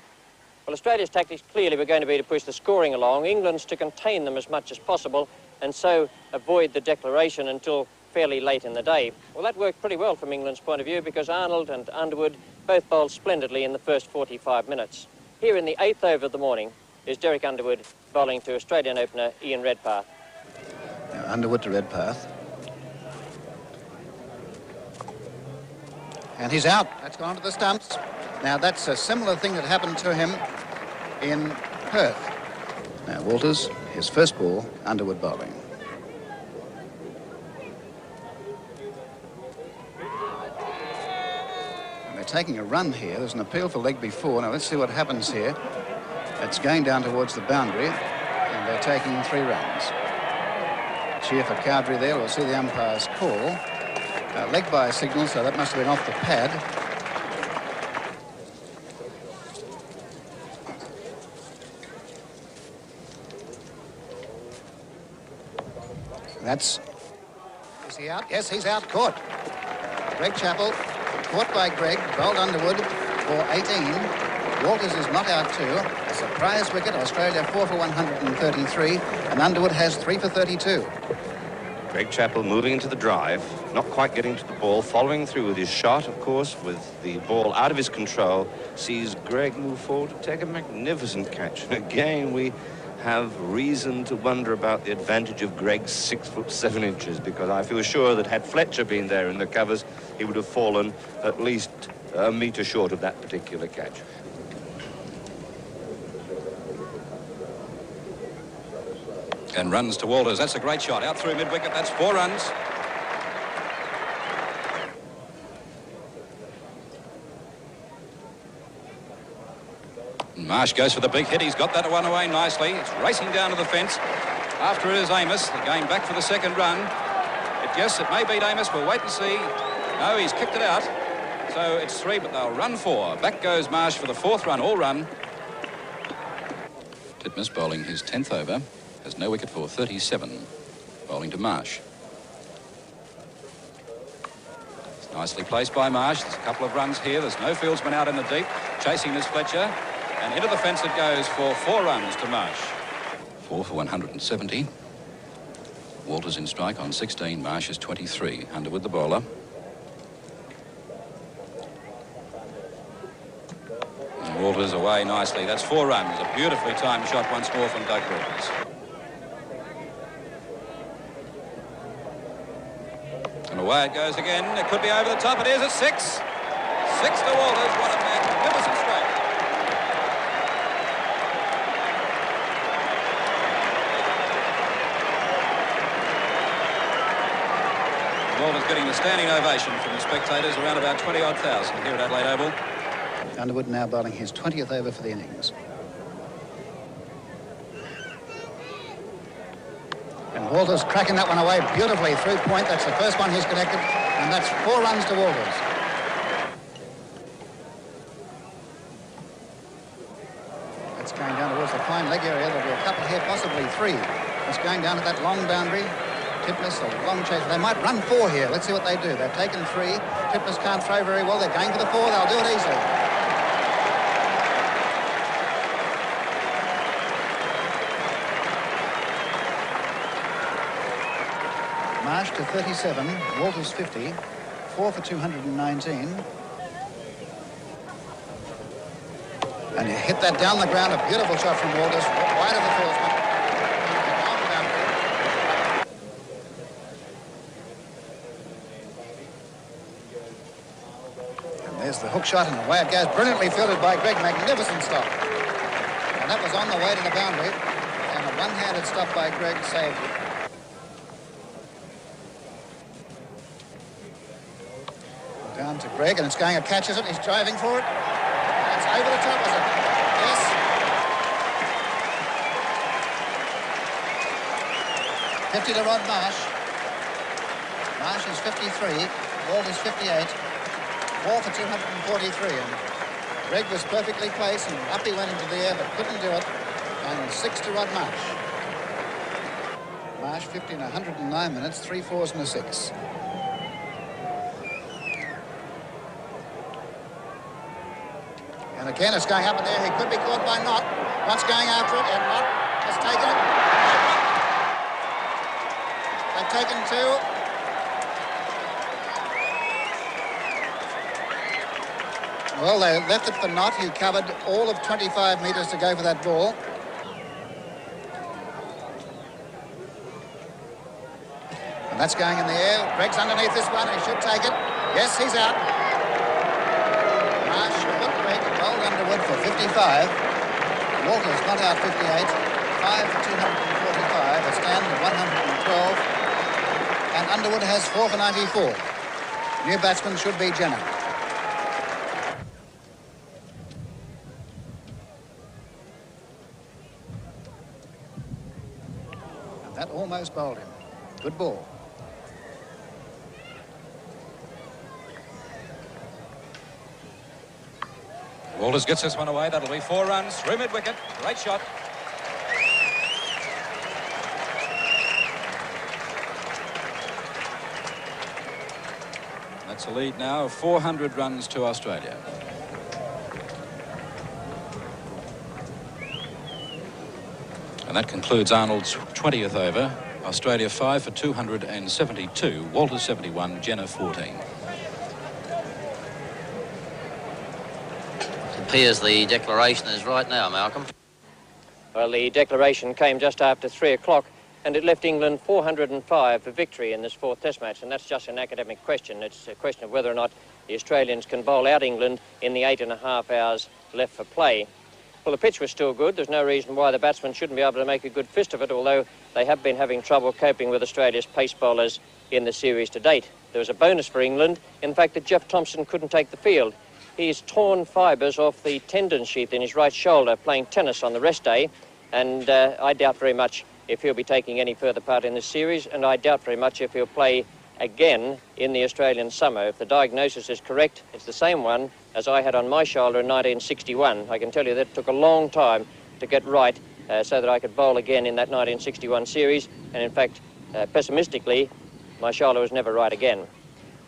Well, Australia's tactics clearly were going to be to push the scoring along, England's to contain them as much as possible, and so avoid the declaration until fairly late in the day. Well, that worked pretty well from England's point of view, because Arnold and Underwood both bowled splendidly in the first 45 minutes. Here in the 8th over of the morning is Derek Underwood bowling to Australian opener Ian Redpath. Now Underwood to Redpath. And he's out. That's gone to the stumps. Now, that's a similar thing that happened to him in Perth. Now, Walters, his first ball, Underwood bowling. And they're taking a run here. There's an appeal for leg before. Now, let's see what happens here. It's going down towards the boundary, and they're taking 3 runs. Cheer for Cowdrey there. We'll see the umpire's call. Leg by signal, so that must have been off the pad. That's... Is he out? Yes, he's out. Caught. Greg Chappell, caught by Greg. Bowled Underwood for 18. Walters is not out too. A surprise wicket. Australia 4 for 133, and Underwood has 3 for 32. Greg Chappell moving into the drive, not quite getting to the ball, following through with his shot, of course, with the ball out of his control, sees Greg move forward to take a magnificent catch. And again, we have reason to wonder about the advantage of Greg's 6 foot 7 inches, because I feel sure that had Fletcher been there in the covers, he would have fallen at least a metre short of that particular catch. And runs to Walters. That's a great shot. Out through mid-wicket. That's 4 runs. Marsh goes for the big hit. He's got that one away nicely. It's racing down to the fence. After it is Amos. They're going back for the second run. Yes, it may beat Amos. We'll wait and see. No, he's kicked it out. So it's 3, but they'll run 4. Back goes Marsh for the 4th run, all run. Titmus bowling his 10th over. Has no wicket for 37. Bowling to Marsh. It's nicely placed by Marsh. There's a couple of runs here. There's no fieldsman out in the deep. Chasing this Fletcher. And into the fence it goes for 4 runs to Marsh. 4 for 170. Walters in strike on 16. Marsh is 23. Underwood the bowler. And Walters away nicely. That's 4 runs. A beautifully timed shot once more from Doug Wilkins. And away it goes again. It could be over the top. It is at 6. 6 to Walters. What a magnificent stroke. Walters getting the standing ovation from the spectators, around about 20-odd thousand here at Adelaide Oval. Underwood now bowling his 20th over for the innings. And Walters cracking that one away beautifully through point. That's the first one he's connected, and that's 4 runs to Walters. It's going down towards the fine leg area. There'll be a couple here, possibly 3. It's going down to that long boundary. Titmus, a long chase. They might run 4 here. Let's see what they do. They've taken 3. Titmus can't throw very well. They're going for the 4. They'll do it easily. Marsh to 37, Walters 50, 4 for 219. And he hit that down the ground, a beautiful shot from Walters, wide of the fieldsman. And there's the hook shot, and away it goes, brilliantly fielded by Greg, magnificent stop. And that was on the way to the boundary, and a one-handed stop by Greg saved it. Down to Greg, and it's going, catches it, he's driving for it. And it's over the top, is it? Yes. $50 to Rod Marsh. Marsh is 53, Walters 58, 4 for 243. And Greg was perfectly placed, and up he went into the air, but couldn't do it. And 6 to Rod Marsh. Marsh 50 in 109 minutes, 3 4s and a 6. And again, it's going up in the air. He could be caught by Knott. Knott's going after it, and Knott has taken it. They've taken 2. Well, they left it for Knott, who covered all of 25 metres to go for that ball. And that's going in the air. Greg's underneath this one. He should take it. Yes, he's out. Marsh put Greg, bowled Underwood for 55. Walters not out 58. 5 for 245. A stand of 112. And Underwood has 4 for 94. New batsman should be Jenner. And that almost bowled him. Good ball. Walters gets this one away. That'll be 4 runs through mid-wicket. Great shot. That's a lead now of 400 runs to Australia. that concludes Arnold's 20th over. Australia 5 for 272. Walters 71. Jenner 14. It appears the declaration is right now, Malcolm. Well, the declaration came just after 3 o'clock, and it left England 405 for victory in this fourth Test match, and that's just an academic question. It's a question of whether or not the Australians can bowl out England in the 8.5 hours left for play. Well, the pitch was still good. There's no reason why the batsmen shouldn't be able to make a good fist of it, although they have been having trouble coping with Australia's pace bowlers in the series to date. There was a bonus for England in the fact that Jeff Thomson couldn't take the field. He's torn fibres off the tendon sheath in his right shoulder playing tennis on the rest day, and I doubt very much if he'll be taking any further part in this series, and I doubt very much if he'll play again in the Australian summer. If the diagnosis is correct, it's the same one as I had on my shoulder in 1961. I can tell you that it took a long time to get right so that I could bowl again in that 1961 series, and in fact, pessimistically, my shoulder was never right again.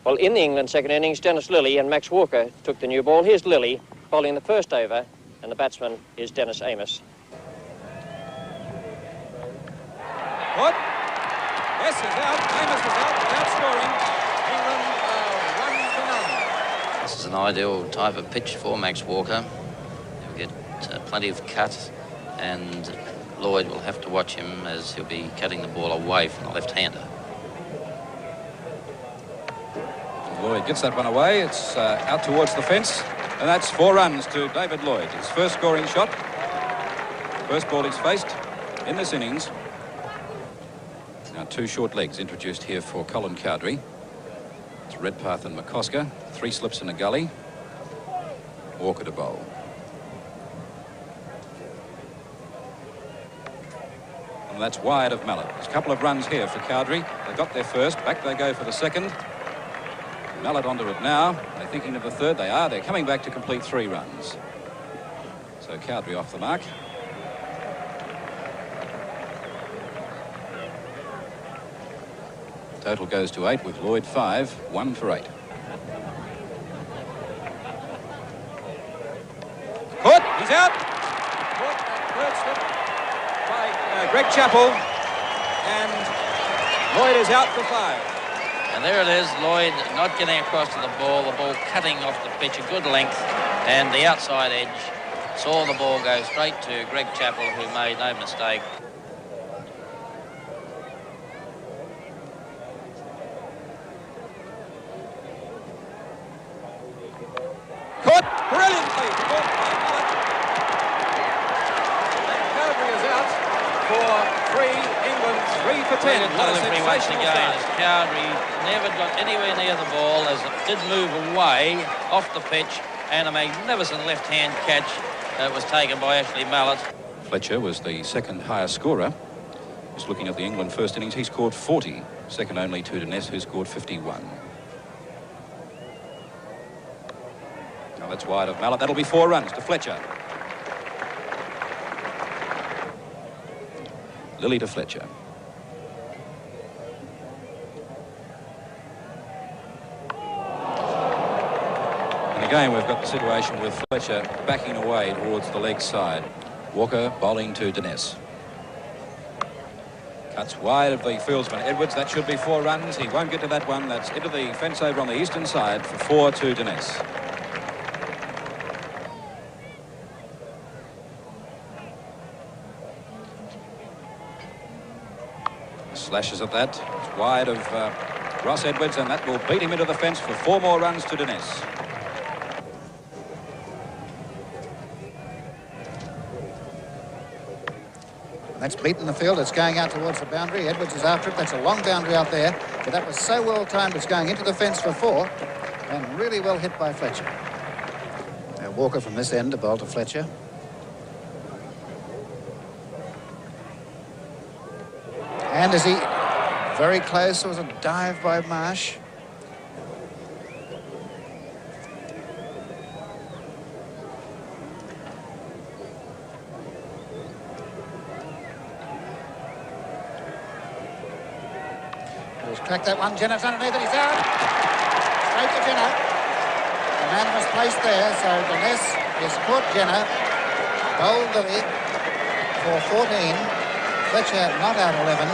Well, in the England second innings, Dennis Lillee and Max Walker took the new ball. Here's Lillee bowling the first over, and the batsman is Dennis Amos. Good. Yes, he's out. Amos is out without scoring. England 1 for 0. This is an ideal type of pitch for Max Walker. He'll get plenty of cut, and Lloyd will have to watch him as he'll be cutting the ball away from the left-hander. Lloyd gets that one away. It's out towards the fence, and that's 4 runs to David Lloyd. His first scoring shot. First ball he's faced in this innings. Now 2 short legs introduced here for Colin Cowdrey. It's Redpath and McCosker. 3 slips in a gully. Walker to bowl. And that's wide of Mallett. There's a couple of runs here for Cowdrey. They got their first. Back they go for the second. Mallett onto it now. They're thinking of the third. They are. They're coming back to complete 3 runs. So Cowdrey off the mark. Total goes to 8 with Lloyd 5, 1 for 8. Caught, he's out. Caught third slip by Greg Chappell, and Lloyd is out for 5. And there it is, Lloyd not getting across to the ball cutting off the pitch a good length, and the outside edge saw the ball go straight to Greg Chappell, who made no mistake. Caught brilliantly. Caught by Mallett. And Cowdrey is out for 3. England 3 for 10. What a sensational start. Cowdrey never got anywhere near the ball as it did move away off the pitch, and a magnificent left-hand catch was taken by Ashley Mallett. Fletcher was the second highest scorer. Just looking at the England first innings, he scored 40, second only to Dennis, who scored 51. Now that's wide of Mallett. That'll be 4 runs to Fletcher. Lillee to Fletcher. And again, we've got the situation with Fletcher backing away towards the leg side. Walker bowling to Dennis. Cuts wide of the fieldsman Edwards. That should be 4 runs. He won't get to that one. That's into the fence over on the eastern side for 4 to Dennis. Slashes at that. It's wide of Ross Edwards, and that will beat him into the fence for 4 more runs to Dennis. That's beaten the field. It's going out towards the boundary. Edwards is after it. That's a long boundary out there. But that was so well timed. It's going into the fence for 4, and really well hit by Fletcher. Now Walker from this end to bowl to Fletcher. And is he very close? There was a dive by Marsh. He's cracked that one. Jenner's underneath it. He's out. Straight to Jenner. The man was placed there, so Dennis has caught Jenner. Bowled Lillee for 14. Fletcher not out 11.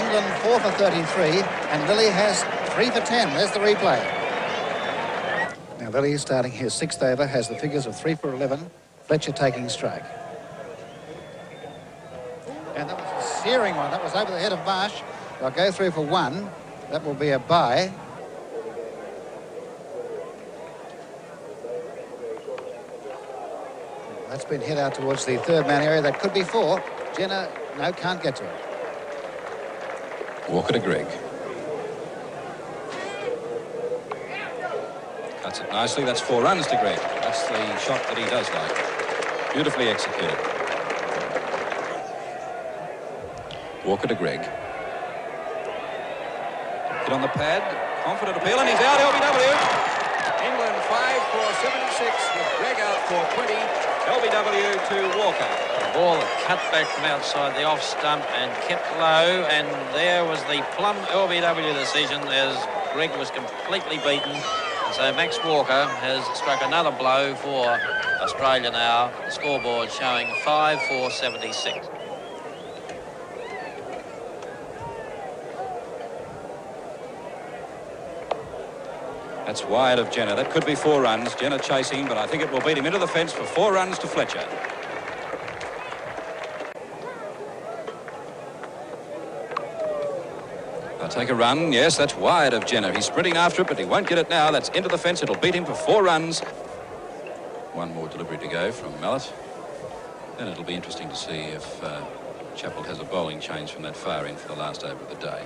England 4 for 33. And Lilly has 3 for 10. There's the replay. Now Lilly, starting his 6th over, has the figures of 3 for 11. Fletcher taking strike. And that was a searing one. That was over the head of Marsh. They'll go through for 1. That will be a bye. That's been hit out towards the 3rd man area. That could be 4. Jenner, no, can't get to it. Walker to Gregg. Cuts it nicely. That's 4 runs to Gregg. That's the shot that he does like. Beautifully executed. Walker to Gregg. Hit on the pad. Confident appeal, and he's out. LBW. England 5 for 76 with Gregg out for 20. LBW to Walker. The ball cut back from outside the off stump and kept low, and there was the plumb LBW decision as Gregg was completely beaten. And so Max Walker has struck another blow for Australia now. The scoreboard showing 5 for 76. That's wide of Jenner. That could be 4 runs. Jenner chasing, but I think it will beat him into the fence for 4 runs to Fletcher. They'll take a run. Yes, that's wide of Jenner. He's sprinting after it, but he won't get it now. That's into the fence. It'll beat him for 4 runs. 1 more delivery to go from Mallett. Then it'll be interesting to see if Chappell has a bowling change from that far end for the last over of the day.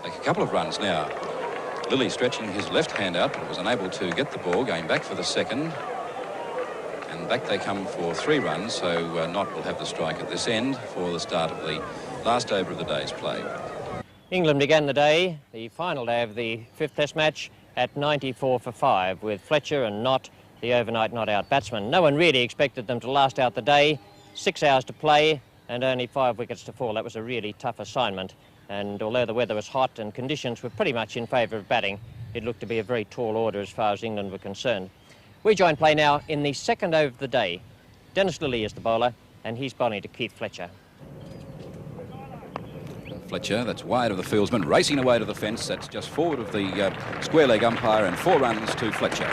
Take a couple of runs now. Lilly stretching his left hand out, but was unable to get the ball, going back for the 2nd. And back they come for 3 runs, so Knott will have the strike at this end for the start of the last over of the day's play. England began the day, the final day of the 5th Test match, at 94 for 5, with Fletcher and Knott, the overnight not-out batsman. No one really expected them to last out the day. 6 hours to play and only 5 wickets to fall. That was a really tough assignment. And although the weather was hot and conditions were pretty much in favour of batting, it looked to be a very tall order as far as England were concerned. We join play now in the 2nd over of the day. Dennis Lilly is the bowler, and he's bowling to Keith Fletcher. Fletcher, that's wide of the fieldsman, racing away to the fence. That's just forward of the square leg umpire, and 4 runs to Fletcher.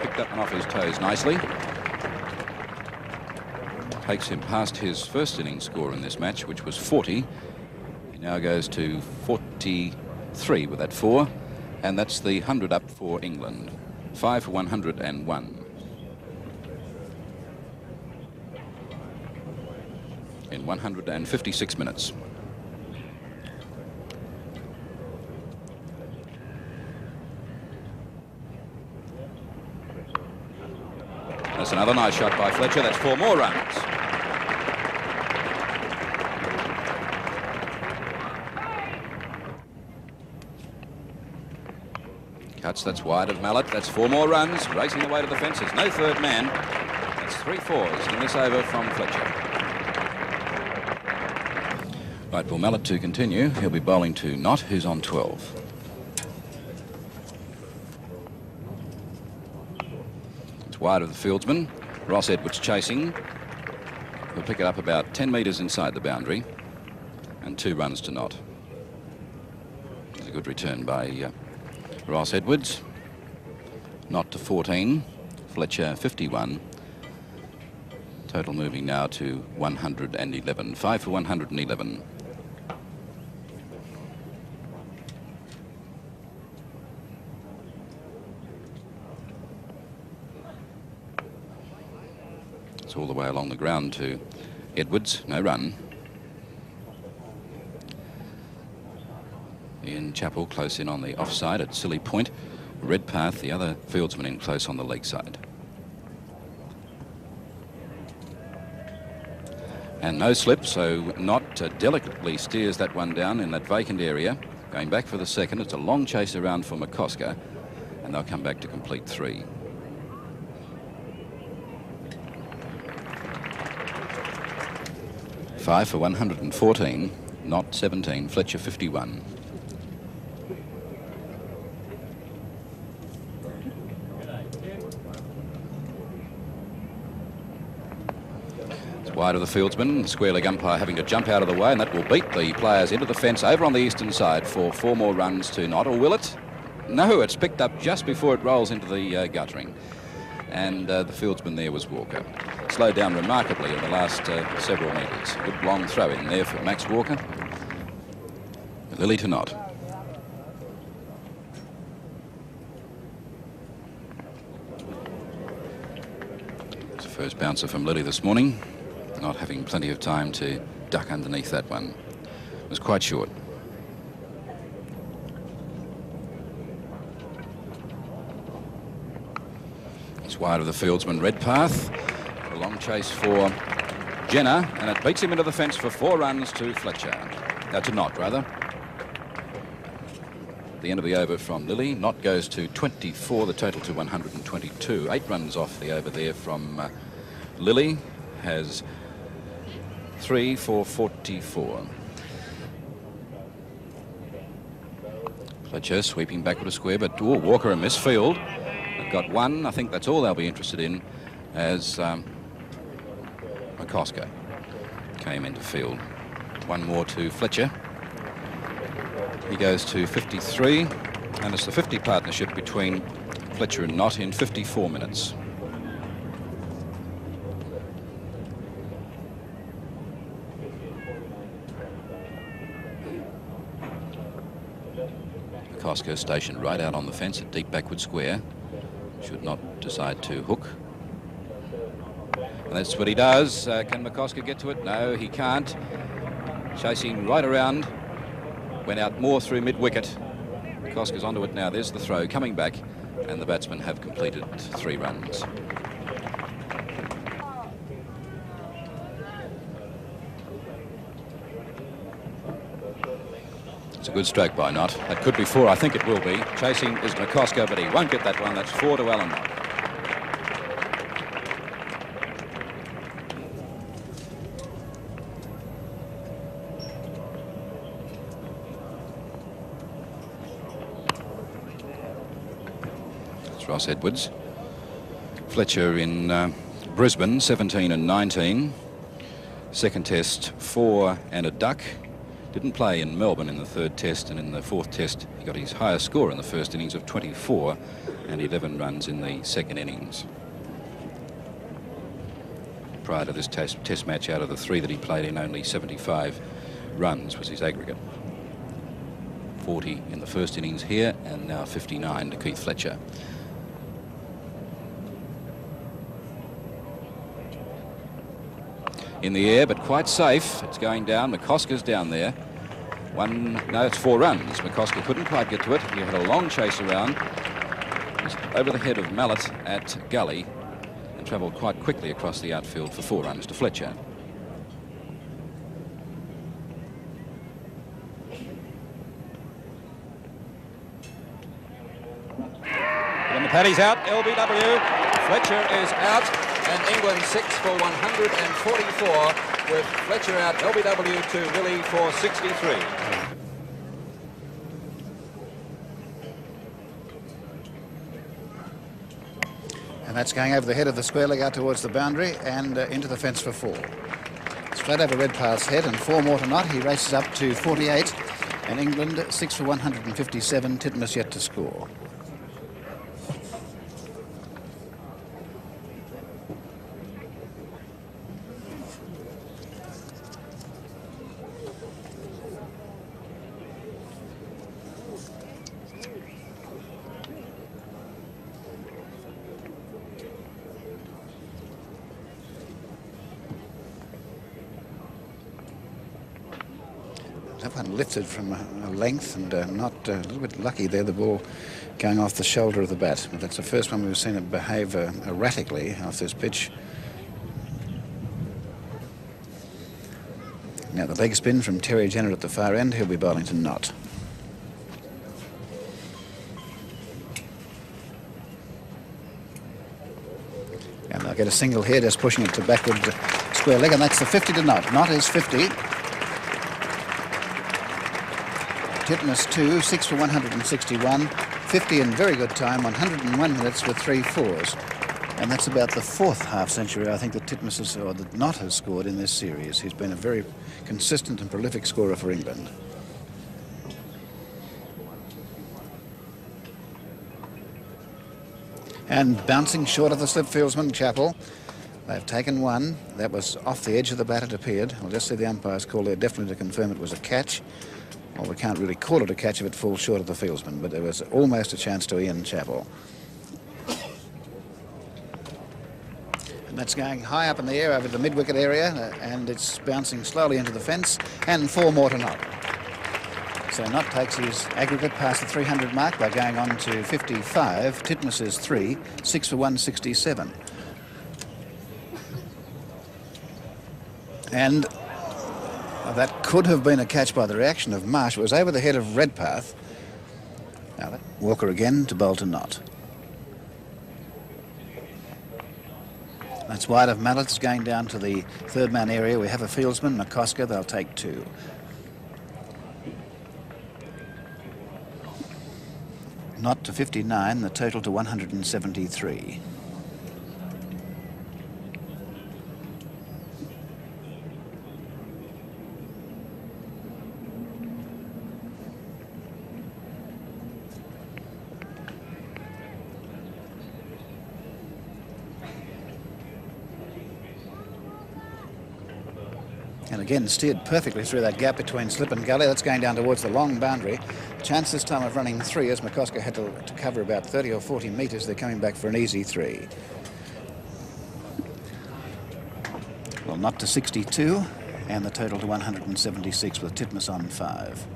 Picked that one off his toes nicely. Takes him past his first innings score in this match, which was 40. He now goes to 43 with that 4, and that's the 100 up for England. 5 for 101. In 156 minutes. That's another nice shot by Fletcher. That's 4 more runs. Cuts, that's wide of Mallett. That's 4 more runs. Racing away to the fence. There's no 3rd man. That's 3 fours in this over from Fletcher. Right, for Mallett to continue, he'll be bowling to Knott, who's on 12. It's wide of the fieldsman. Ross Edwards chasing. He'll pick it up about 10 metres inside the boundary. And 2 runs to Knott. It's a good return by Ross Edwards. Knott to 14. Fletcher 51. Total moving now to 111. 5 for 111. It's all the way along the ground to Edwards. No run. Ian Chappell close in on the offside at Silly Point. Redpath, the other fieldsman, in close on the leg side. And no slip, so Knott delicately steers that one down in that vacant area. Going back for the 2nd. It's a long chase around for McCosker, and they'll come back to complete 3. Five for 114. Knott 17. Fletcher 51. wide of the fieldsman. Square leg umpire having to jump out of the way, and that will beat the players into the fence over on the eastern side for 4 more runs to not. Or will it? No, it's picked up just before it rolls into the guttering. And the fieldsman there was Walker. Slowed down remarkably in the last several metres. Good long throw in there for Max Walker. Lily to not. It's the first bouncer from Lily this morning. Not having plenty of time to duck underneath that one. It was quite short. It's wide of the fieldsman, Redpath. A long chase for Jenner, and it beats him into the fence for 4 runs to Fletcher. To Knott, rather. The end of the over from Lily. Knott goes to 24, the total to 122. 8 runs off the over there from Lily. Has 3 for 44. Fletcher sweeping backward a square, but Walker a misfield. They've got 1. I think that's all they'll be interested in as McCosker came into field. 1 more to Fletcher. He goes to 53, and it's the 50 partnership between Fletcher and Knott in 54 minutes. McCosker stationed right out on the fence at deep backward square. Should not decide to hook. And that's what he does. Can McCosker get to it? No, he can't. Chasing right around. Went out more through mid-wicket. McCosker's onto it now. There's the throw coming back, and the batsmen have completed 3 runs. It's a good stroke by Knott. That could be 4. I think it will be. Chasing is McCosker, but he won't get that one. That's 4 to Alan Knott. It's Ross Edwards. Fletcher in Brisbane, 17 and 19. Second test, 4 and a duck. Didn't play in Melbourne in the 3rd test, and in the 4th test he got his highest score in the first innings of 24 and 11 runs in the second innings. Prior to this test match, out of the 3 that he played in, only 75 runs was his aggregate. 40 in the first innings here, and now 59 to Keith Fletcher. In the air, but quite safe. It's going down. McCosker's down there. No, it's 4 runs. McCosker couldn't quite get to it. He had a long chase around. It was over the head of Mallet at Gully and travelled quite quickly across the outfield for 4 runs to Fletcher. When the paddy's out, LBW. Fletcher is out. And England 6 for 144 with Fletcher out, LBW to Lily for 63. And that's going over the head of the square leg out towards the boundary and into the fence for 4. Straight over Redpath's head, and 4 more to Knott. He races up to 48, and England 6 for 157. Titmus yet to score. That one lifted from a length, and not a little bit lucky there, the ball going off the shoulder of the bat. But that's the first one we've seen it behave erratically off this pitch. Now the leg spin from Terry Jenner at the far end. He'll be bowling to Knott. And they'll get a single here, just pushing it to backward square leg, and that's the 50 to Knott. Knott is 50. Titmus 2, 6 for 161, 50 in very good time, 101 minutes with 3 fours. And that's about the 4th half-century, I think, that Titmus has, or that Knott has scored in this series. He's been a very consistent and prolific scorer for England. And bouncing short of the slip fieldsman, Chappell. They've taken one. That was off the edge of the bat, it appeared. We'll just see the umpire's call there definitely to confirm it was a catch. Well, we can't really call it a catch if it falls short of the fieldsman, but there was almost a chance to Ian Chappell. And that's going high up in the air over the mid-wicket area, and it's bouncing slowly into the fence, and 4 more to Knott. So Knott takes his aggregate past the 300 mark by going on to 55. Titmus is 3, 6 for 167. And that could have been a catch by the reaction of Marsh. It was over the head of Redpath. Now Walker again to bowl to Knott. That's wide of Mallett. It's going down to the 3rd man area. We have a fieldsman, McCosker. They'll take 2. Knott to 59, the total to 173. And again, steered perfectly through that gap between slip and gully. That's going down towards the long boundary. Chance this time of running 3, as McCosker had to cover about 30 or 40 metres. They're coming back for an easy 3. Well, Knott to 62, and the total to 176 with Titmus on 5.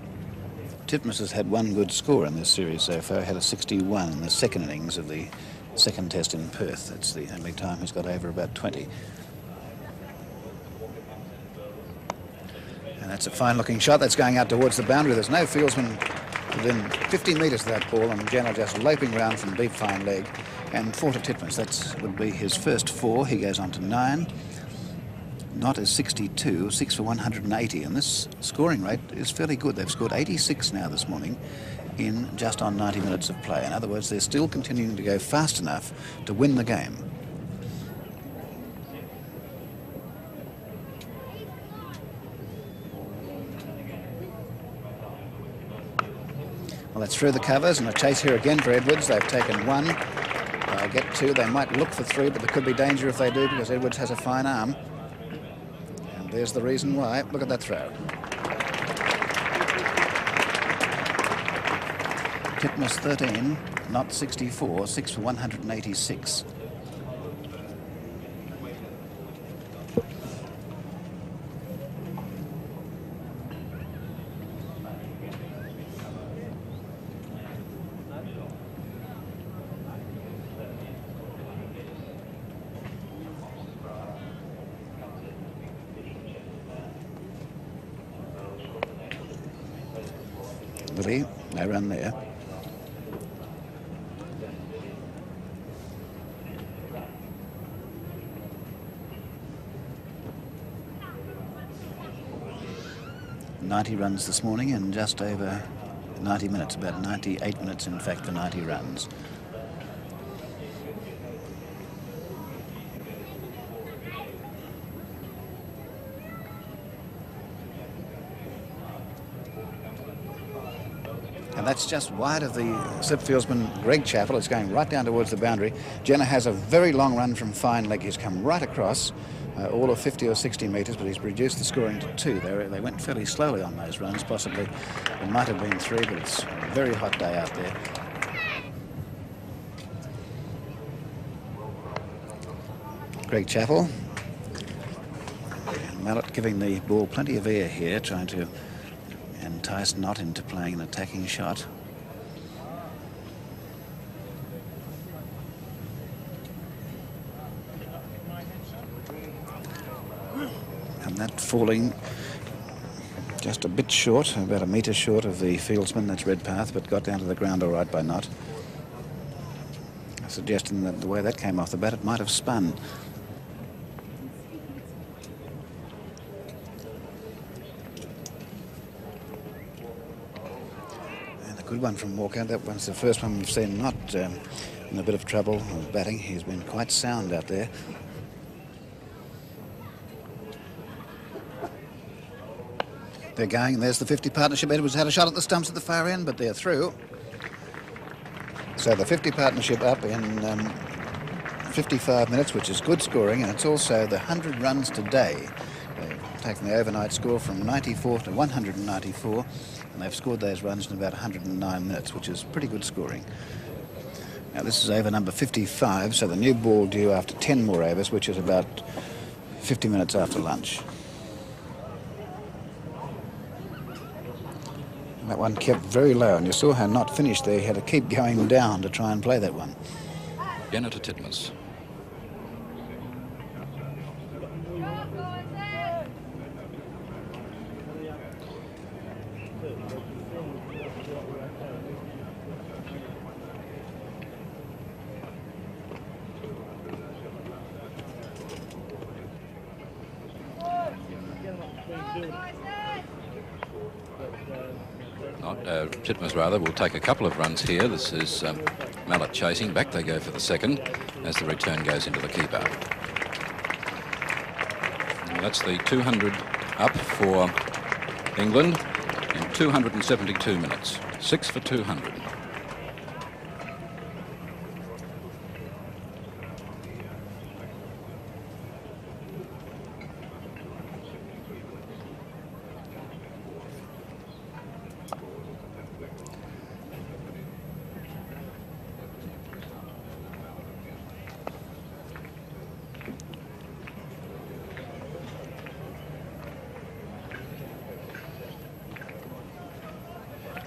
Titmus has had 1 good score in this series so far. Had a 61 in the 2nd innings of the 2nd test in Perth. That's the only time he's got over about 20. And that's a fine-looking shot. That's going out towards the boundary. There's no fieldsman within 50 metres of that ball, and Jenner just loping round from deep fine leg. And 4 to Titmus. That would be his first 4. He goes on to 9. Knott is 62, 6 for 180. And this scoring rate is fairly good. They've scored 86 now this morning in just on 90 minutes of play. In other words, they're still continuing to go fast enough to win the game. Well, that's through the covers, and a chase here again for Edwards. They've taken 1. They'll get 2. They might look for 3, but there could be danger if they do, because Edwards has a fine arm. And there's the reason why. Look at that throw. Titmus 13, Knott 64, 6 for 186. Willie, no run there. .90 runs this morning in just over 90 minutes, about 98 minutes in fact for 90 runs. And that's just wide of the slip fieldsman Greg Chappell. It's going right down towards the boundary. Jenner has a very long run from fine leg. He's come right across all of 50 or 60 metres, but he's reduced the scoring to 2. They went fairly slowly on those runs, possibly. It might have been 3, but it's a very hot day out there. Greg Chappell. And Mallett giving the ball plenty of air here, trying to entice Knott into playing an attacking shot. And that falling just a bit short, about a metre short of the fieldsman. That's Redpath, but got down to the ground all right by Knott. Suggesting that the way that came off the bat, it might have spun. And a good one from Walker. That one's the first one we've seen Knott in a bit of trouble with batting. He's been quite sound out there. They're going. There's the 50 partnership. Edwards had a shot at the stumps at the far end, but they're through. So the 50 partnership up in 55 minutes, which is good scoring, and it's also the 100 runs today. They've taken the overnight score from 94 to 194, and they've scored those runs in about 109 minutes, which is pretty good scoring. Now this is over number 55, so the new ball due after 10 more overs, which is about 50 minutes after lunch. That one kept very low, and you saw how not finished there. He had to keep going down to try and play that one. Jenner to Titmus. Titmus rather will take a couple of runs here. This is Mallett chasing. Back they go for the second as the return goes into the keeper. And that's the 200 up for England in 272 minutes. 6 for 200.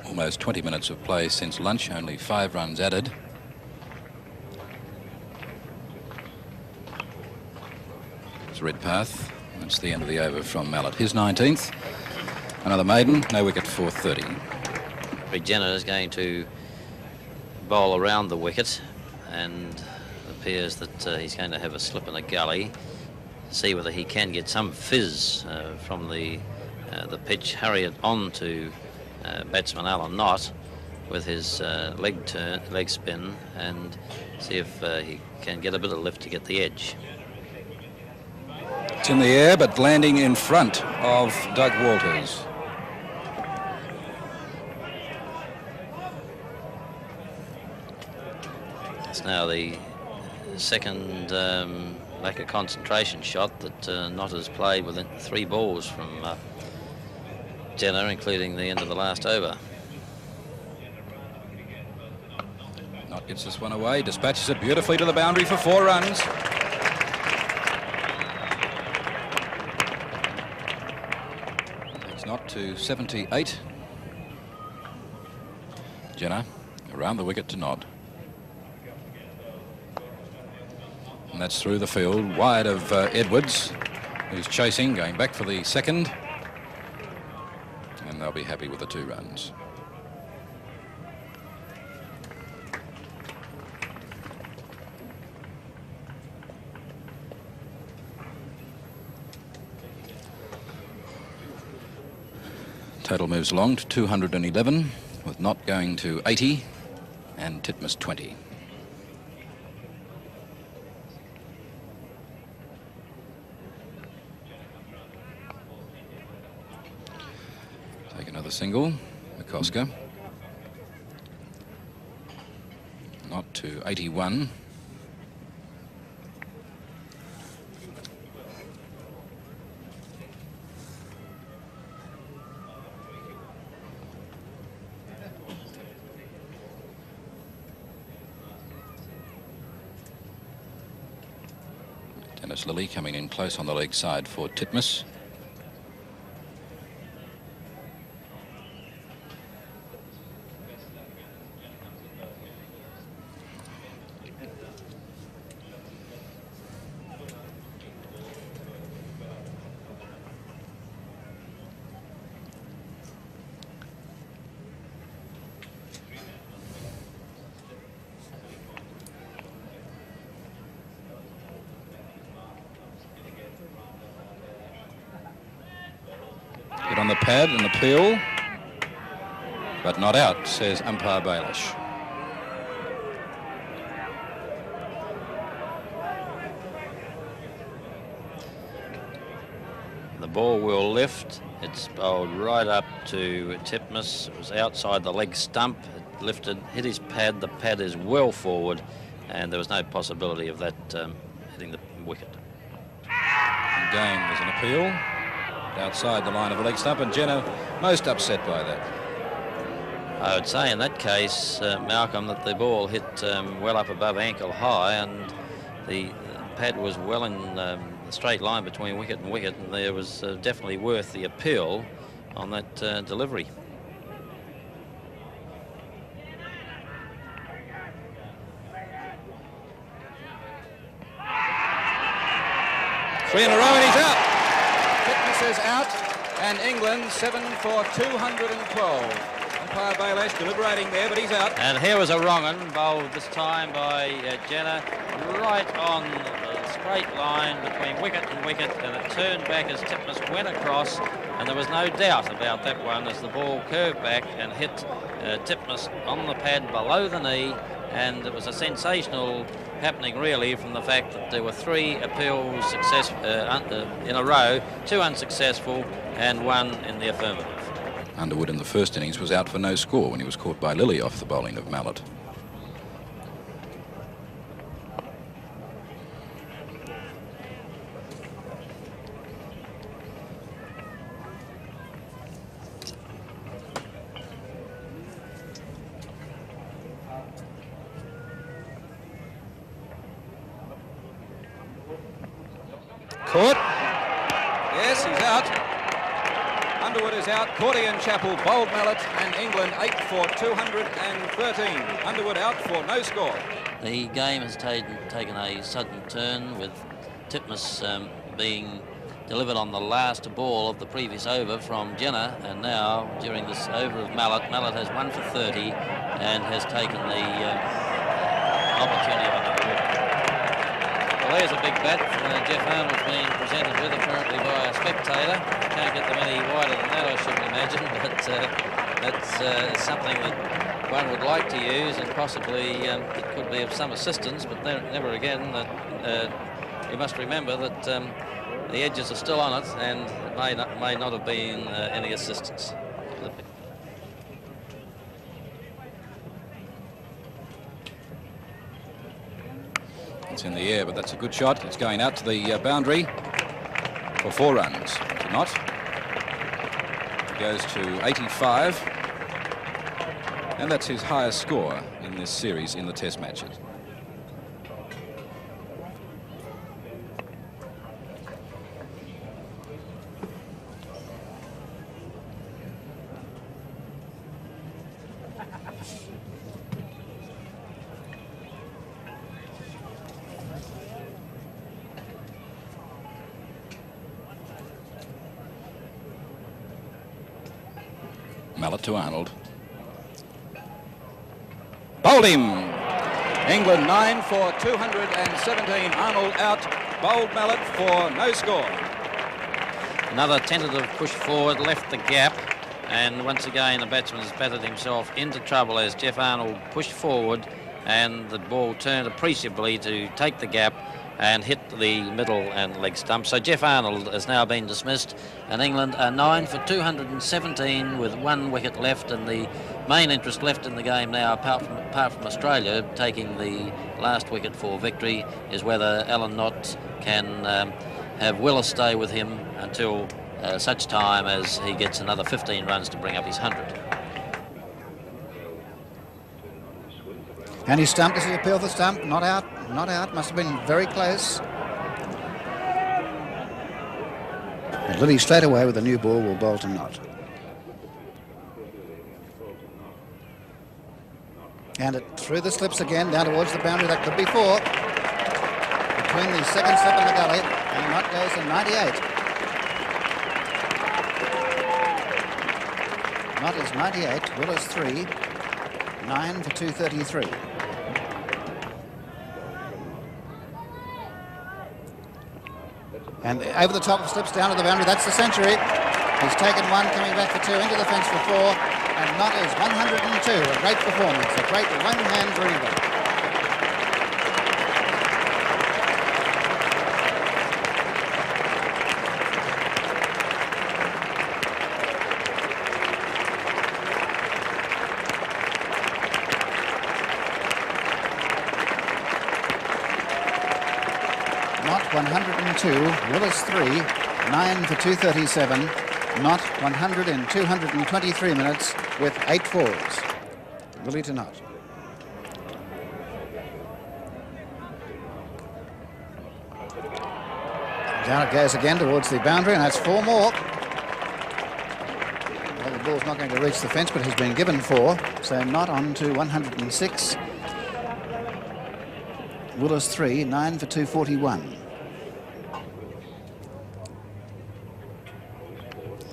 Almost 20 minutes of play since lunch, only 5 runs added. It's Redpath. That's the end of the over from Mallett. His 19th. Another maiden, no wicket for 30. Greg Jenner is going to bowl around the wicket, and it appears that he's going to have a slip in a gully. See whether he can get some fizz from the pitch, hurry it on to batsman Alan Knott with his leg spin, and see if he can get a bit of lift to get the edge. It's in the air, but landing in front of Doug Walters. It's now the second lack of concentration shot that Knott has played within 3 balls from Jenner, including the end of the last over. Knott gets this one away, dispatches it beautifully to the boundary for 4 runs. Takes Knott to 78. Jenner around the wicket to Knott. And that's through the field, wide of Edwards, who's chasing, going back for the second. And they'll be happy with the 2 runs. Total moves along to 211, with Knott going to 80 and Titmus 20. Take another single, McCosker. Knott to 81. Dennis Lilly coming in close on the leg side for Titmus. On the pad, an appeal, but not out, says umpire Baelish. ball will lift. It's bowled right up to Titmus. It was outside the leg stump. It lifted, hit his pad. The pad is well forward, and there was no possibility of that hitting the wicket. Again, there's an appeal outside the line of the leg stump, and Jenner most upset by that. I would say in that case, Malcolm, that the ball hit well up above ankle high, and the pad was well in the straight line between wicket and wicket, and there was definitely worth the appeal on that delivery. Three in a row and he's out. Titmus is out, and England 7 for 212. Umpire Bayliss deliberating there, but he's out. And here was a wrong one, bowled this time by Jenner, right on the straight line between wicket and wicket, and it turned back as Titmus went across, and there was no doubt about that one as the ball curved back and hit Titmus on the pad below the knee, and it was a sensational happening really from the fact that there were 3 appeals in a row, 2 unsuccessful and 1 in the affirmative. Underwood in the first innings was out for no score when he was caught by Lilly off the bowling of Mallett. Caught. Yes, he's out. Underwood is out. Cordy and Chappell bowled Mallett, and England 8 for 213. Underwood out for no score. The game has taken a sudden turn with Titmus being delivered on the last ball of the previous over from Jenner, and now during this over of Mallett, Mallett has 1 for 30 and has taken the opportunity of another wicket. Well, there's a big bat Jeff Arnold's being presented with, apparently by a spectator. Can't get them any wider than that, I shouldn't imagine, but that's something that one would like to use, and possibly it could be of some assistance, but never again. You must remember that the edges are still on it, and it may not have been any assistance. It's in the air, but that's a good shot. It's going out to the boundary for 4 runs. Is it not? It goes to 85. And that's his highest score in this series in the Test matches. Mallett to Arnold. Bowled him! England 9 for 217. Arnold out. Bowled Mallett for no score. Another tentative push forward left the gap, and once again the batsman has batted himself into trouble as Jeff Arnold pushed forward, and the ball turned appreciably to take the gap and hit the middle and leg stump. So Jeff Arnold has now been dismissed, and England are 9 for 217 with 1 wicket left, and the main interest left in the game now, apart from Australia taking the last wicket for victory, is whether Alan Knott can have Willis stay with him until such time as he gets another 15 runs to bring up his 100. And he stumped. Does he appeal the stump? Not out. Not out. Must have been very close. And Lilly straight away with a new ball will bowl to Knott. And it through the slips again, down towards the boundary. That could be 4. Between the second slip and the gully, and Knott goes to 98. Knott is 98, Willis 3, 9 for 233. And over the top, slips down to the boundary. That's the century. He's taken 1, coming back for 2, into the fence for 4. And Knott is 102. A great performance, a great one-hand breather. 102, Willis 3, 9 for 237, Knott 100 in 223 minutes with 8 falls. Willie to Knott. Down it goes again towards the boundary, and that's 4 more. Well, the ball's not going to reach the fence, but has been given 4, so Knott on to 106. Willis 3, 9 for 241.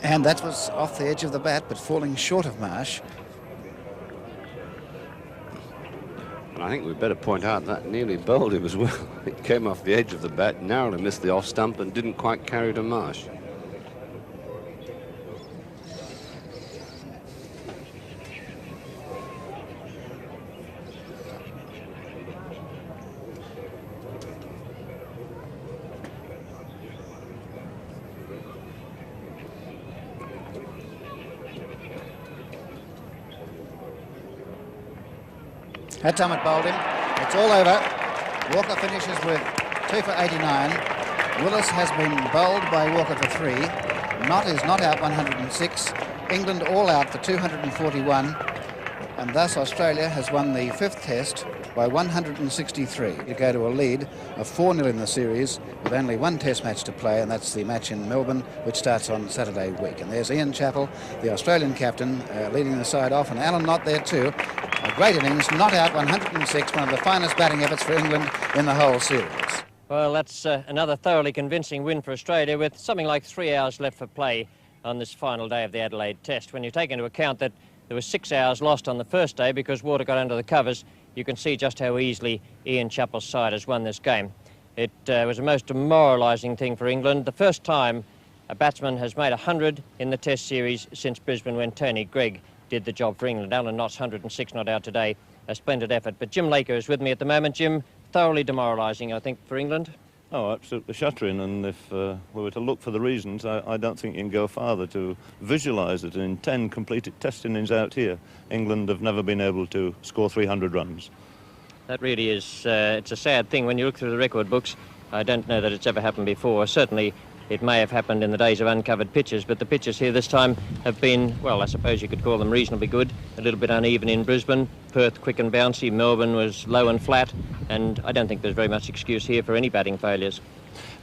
And that was off the edge of the bat, but falling short of Marsh. And I think we'd better point out that nearly bowled him as well. It came off the edge of the bat, narrowly missed the off stump and didn't quite carry to Marsh. That time it bowled him. It's all over. Walker finishes with 2 for 89. Willis has been bowled by Walker for 3. Knott is not out 106. England all out for 241. And thus Australia has won the 5th test by 163 to go to a lead of 4-0 in the series with only 1 test match to play, and that's the match in Melbourne, which starts on Saturday week. And there's Ian Chappell, the Australian captain, leading the side off, and Alan Knott there too. A great innings, not out 106, one of the finest batting efforts for England in the whole series. Well, that's another thoroughly convincing win for Australia with something like 3 hours left for play on this final day of the Adelaide Test. When you take into account that there was 6 hours lost on the first day because water got under the covers, you can see just how easily Ian Chappell's side has won this game. It was a most demoralising thing for England. The first time a batsman has made 100 in the Test series since Brisbane, when Tony Greig did the job for England. Alan Knott's 106 not out today. A splendid effort. But Jim Laker is with me at the moment. Jim, thoroughly demoralising, I think, for England. Oh, absolutely shattering, and if we were to look for the reasons, I don't think you can go farther to visualise it. In 10 completed test innings out here, England have never been able to score 300 runs. That really is, it's a sad thing when you look through the record books. I don't know that it's ever happened before. Certainly it may have happened in the days of uncovered pitches, but the pitches here this time have been, well, I suppose you could call them reasonably good. A little bit uneven in Brisbane, Perth quick and bouncy, Melbourne was low and flat, and I don't think there's very much excuse here for any batting failures.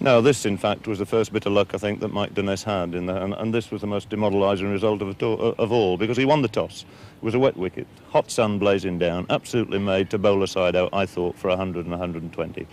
No, this in fact was the first bit of luck I think that Mike Denness had, and this was the most demoralising result of all, because he won the toss. It was a wet wicket, hot sun blazing down, absolutely made to bowl a side out, I thought, for 100 and 120.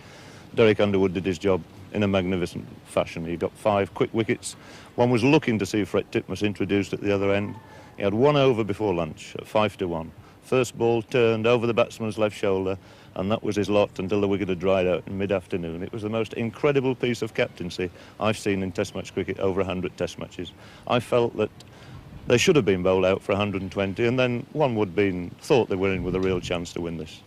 Derek Underwood did his job in a magnificent fashion. He got 5 quick wickets. One was looking to see Fred Titmuss introduced at the other end. He had 1 over before lunch at 5-1. First ball turned over the batsman's left shoulder, and that was his lot until the wicket had dried out in mid-afternoon. It was the most incredible piece of captaincy I've seen in Test match cricket over 100 Test matches. I felt that they should have been bowled out for 120, and then one would have been thought they were in with a real chance to win this.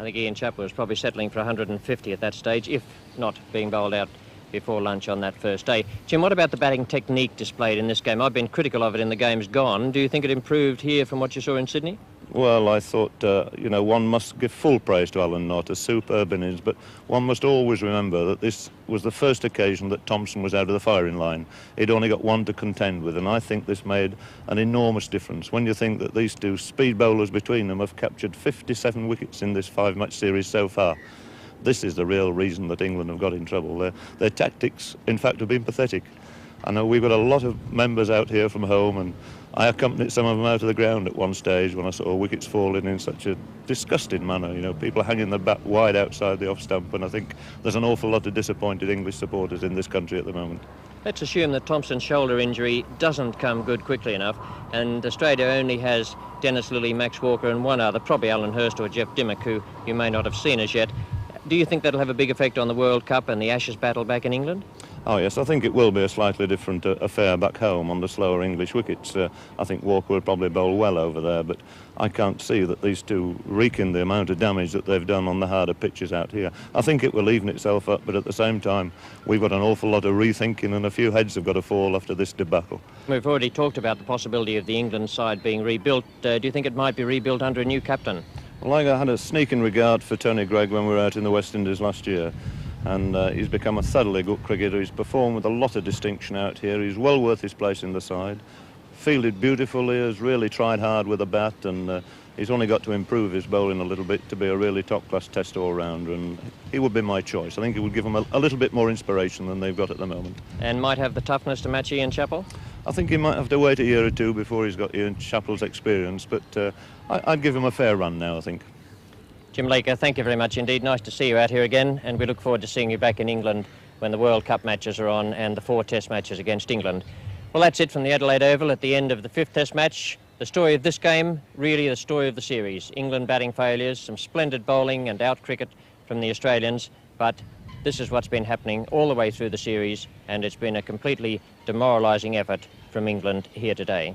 I think Ian Chappell was probably settling for 150 at that stage, if not being bowled out before lunch on that first day. Jim, what about the batting technique displayed in this game? I've been critical of it in the games gone. Do you think it improved here from what you saw in Sydney? Well, I thought, one must give full praise to Alan Knott, a superb innings, but one must always remember that this was the first occasion that Thompson was out of the firing line. He'd only got 1 to contend with, and I think this made an enormous difference. When you think that these 2 speed bowlers between them have captured 57 wickets in this 5-match series so far, this is the real reason that England have got in trouble. Their tactics, in fact, have been pathetic. I know we've got a lot of members out here from home, and I accompanied some of them out of the ground at one stage when I saw wickets falling in such a disgusting manner. You know, people hanging the bat wide outside the off stump, and I think there's an awful lot of disappointed English supporters in this country at the moment. Let's assume that Thompson's shoulder injury doesn't come good quickly enough, and Australia only has Dennis Lillee, Max Walker and one other, probably Alan Hurst or Jeff Dimmock, who you may not have seen as yet. Do you think that'll have a big effect on the World Cup and the Ashes battle back in England? Oh yes, I think it will be a slightly different affair back home on the slower English wickets. I think Walker will probably bowl well over there, but I can't see that these 2 wreaking the amount of damage that they've done on the harder pitches out here. I think it will even itself up, but at the same time, we've got an awful lot of rethinking, and a few heads have got to fall after this debacle. We've already talked about the possibility of the England side being rebuilt. Do you think it might be rebuilt under a new captain? Well, I had a sneaking regard for Tony Greig when we were out in the West Indies last year. and he's become a thoroughly good cricketer. He's performed with a lot of distinction out here. He's well worth his place in the side. Fielded beautifully, has really tried hard with a bat, and he's only got to improve his bowling a little bit to be a really top-class Test all-rounder, and he would be my choice. I think it would give him a little bit more inspiration than they've got at the moment. And might have the toughness to match Ian Chappell? I think he might have to wait a year or two before he's got Ian Chappell's experience, but I'd give him a fair run now, I think. Jim Laker, thank you very much indeed. Nice to see you out here again, and we look forward to seeing you back in England when the World Cup matches are on and the 4 Test matches against England. Well, that's it from the Adelaide Oval at the end of the 5th Test match. The story of this game, really the story of the series. England batting failures, some splendid bowling and out cricket from the Australians, but this is what's been happening all the way through the series, and it's been a completely demoralising effort from England here today.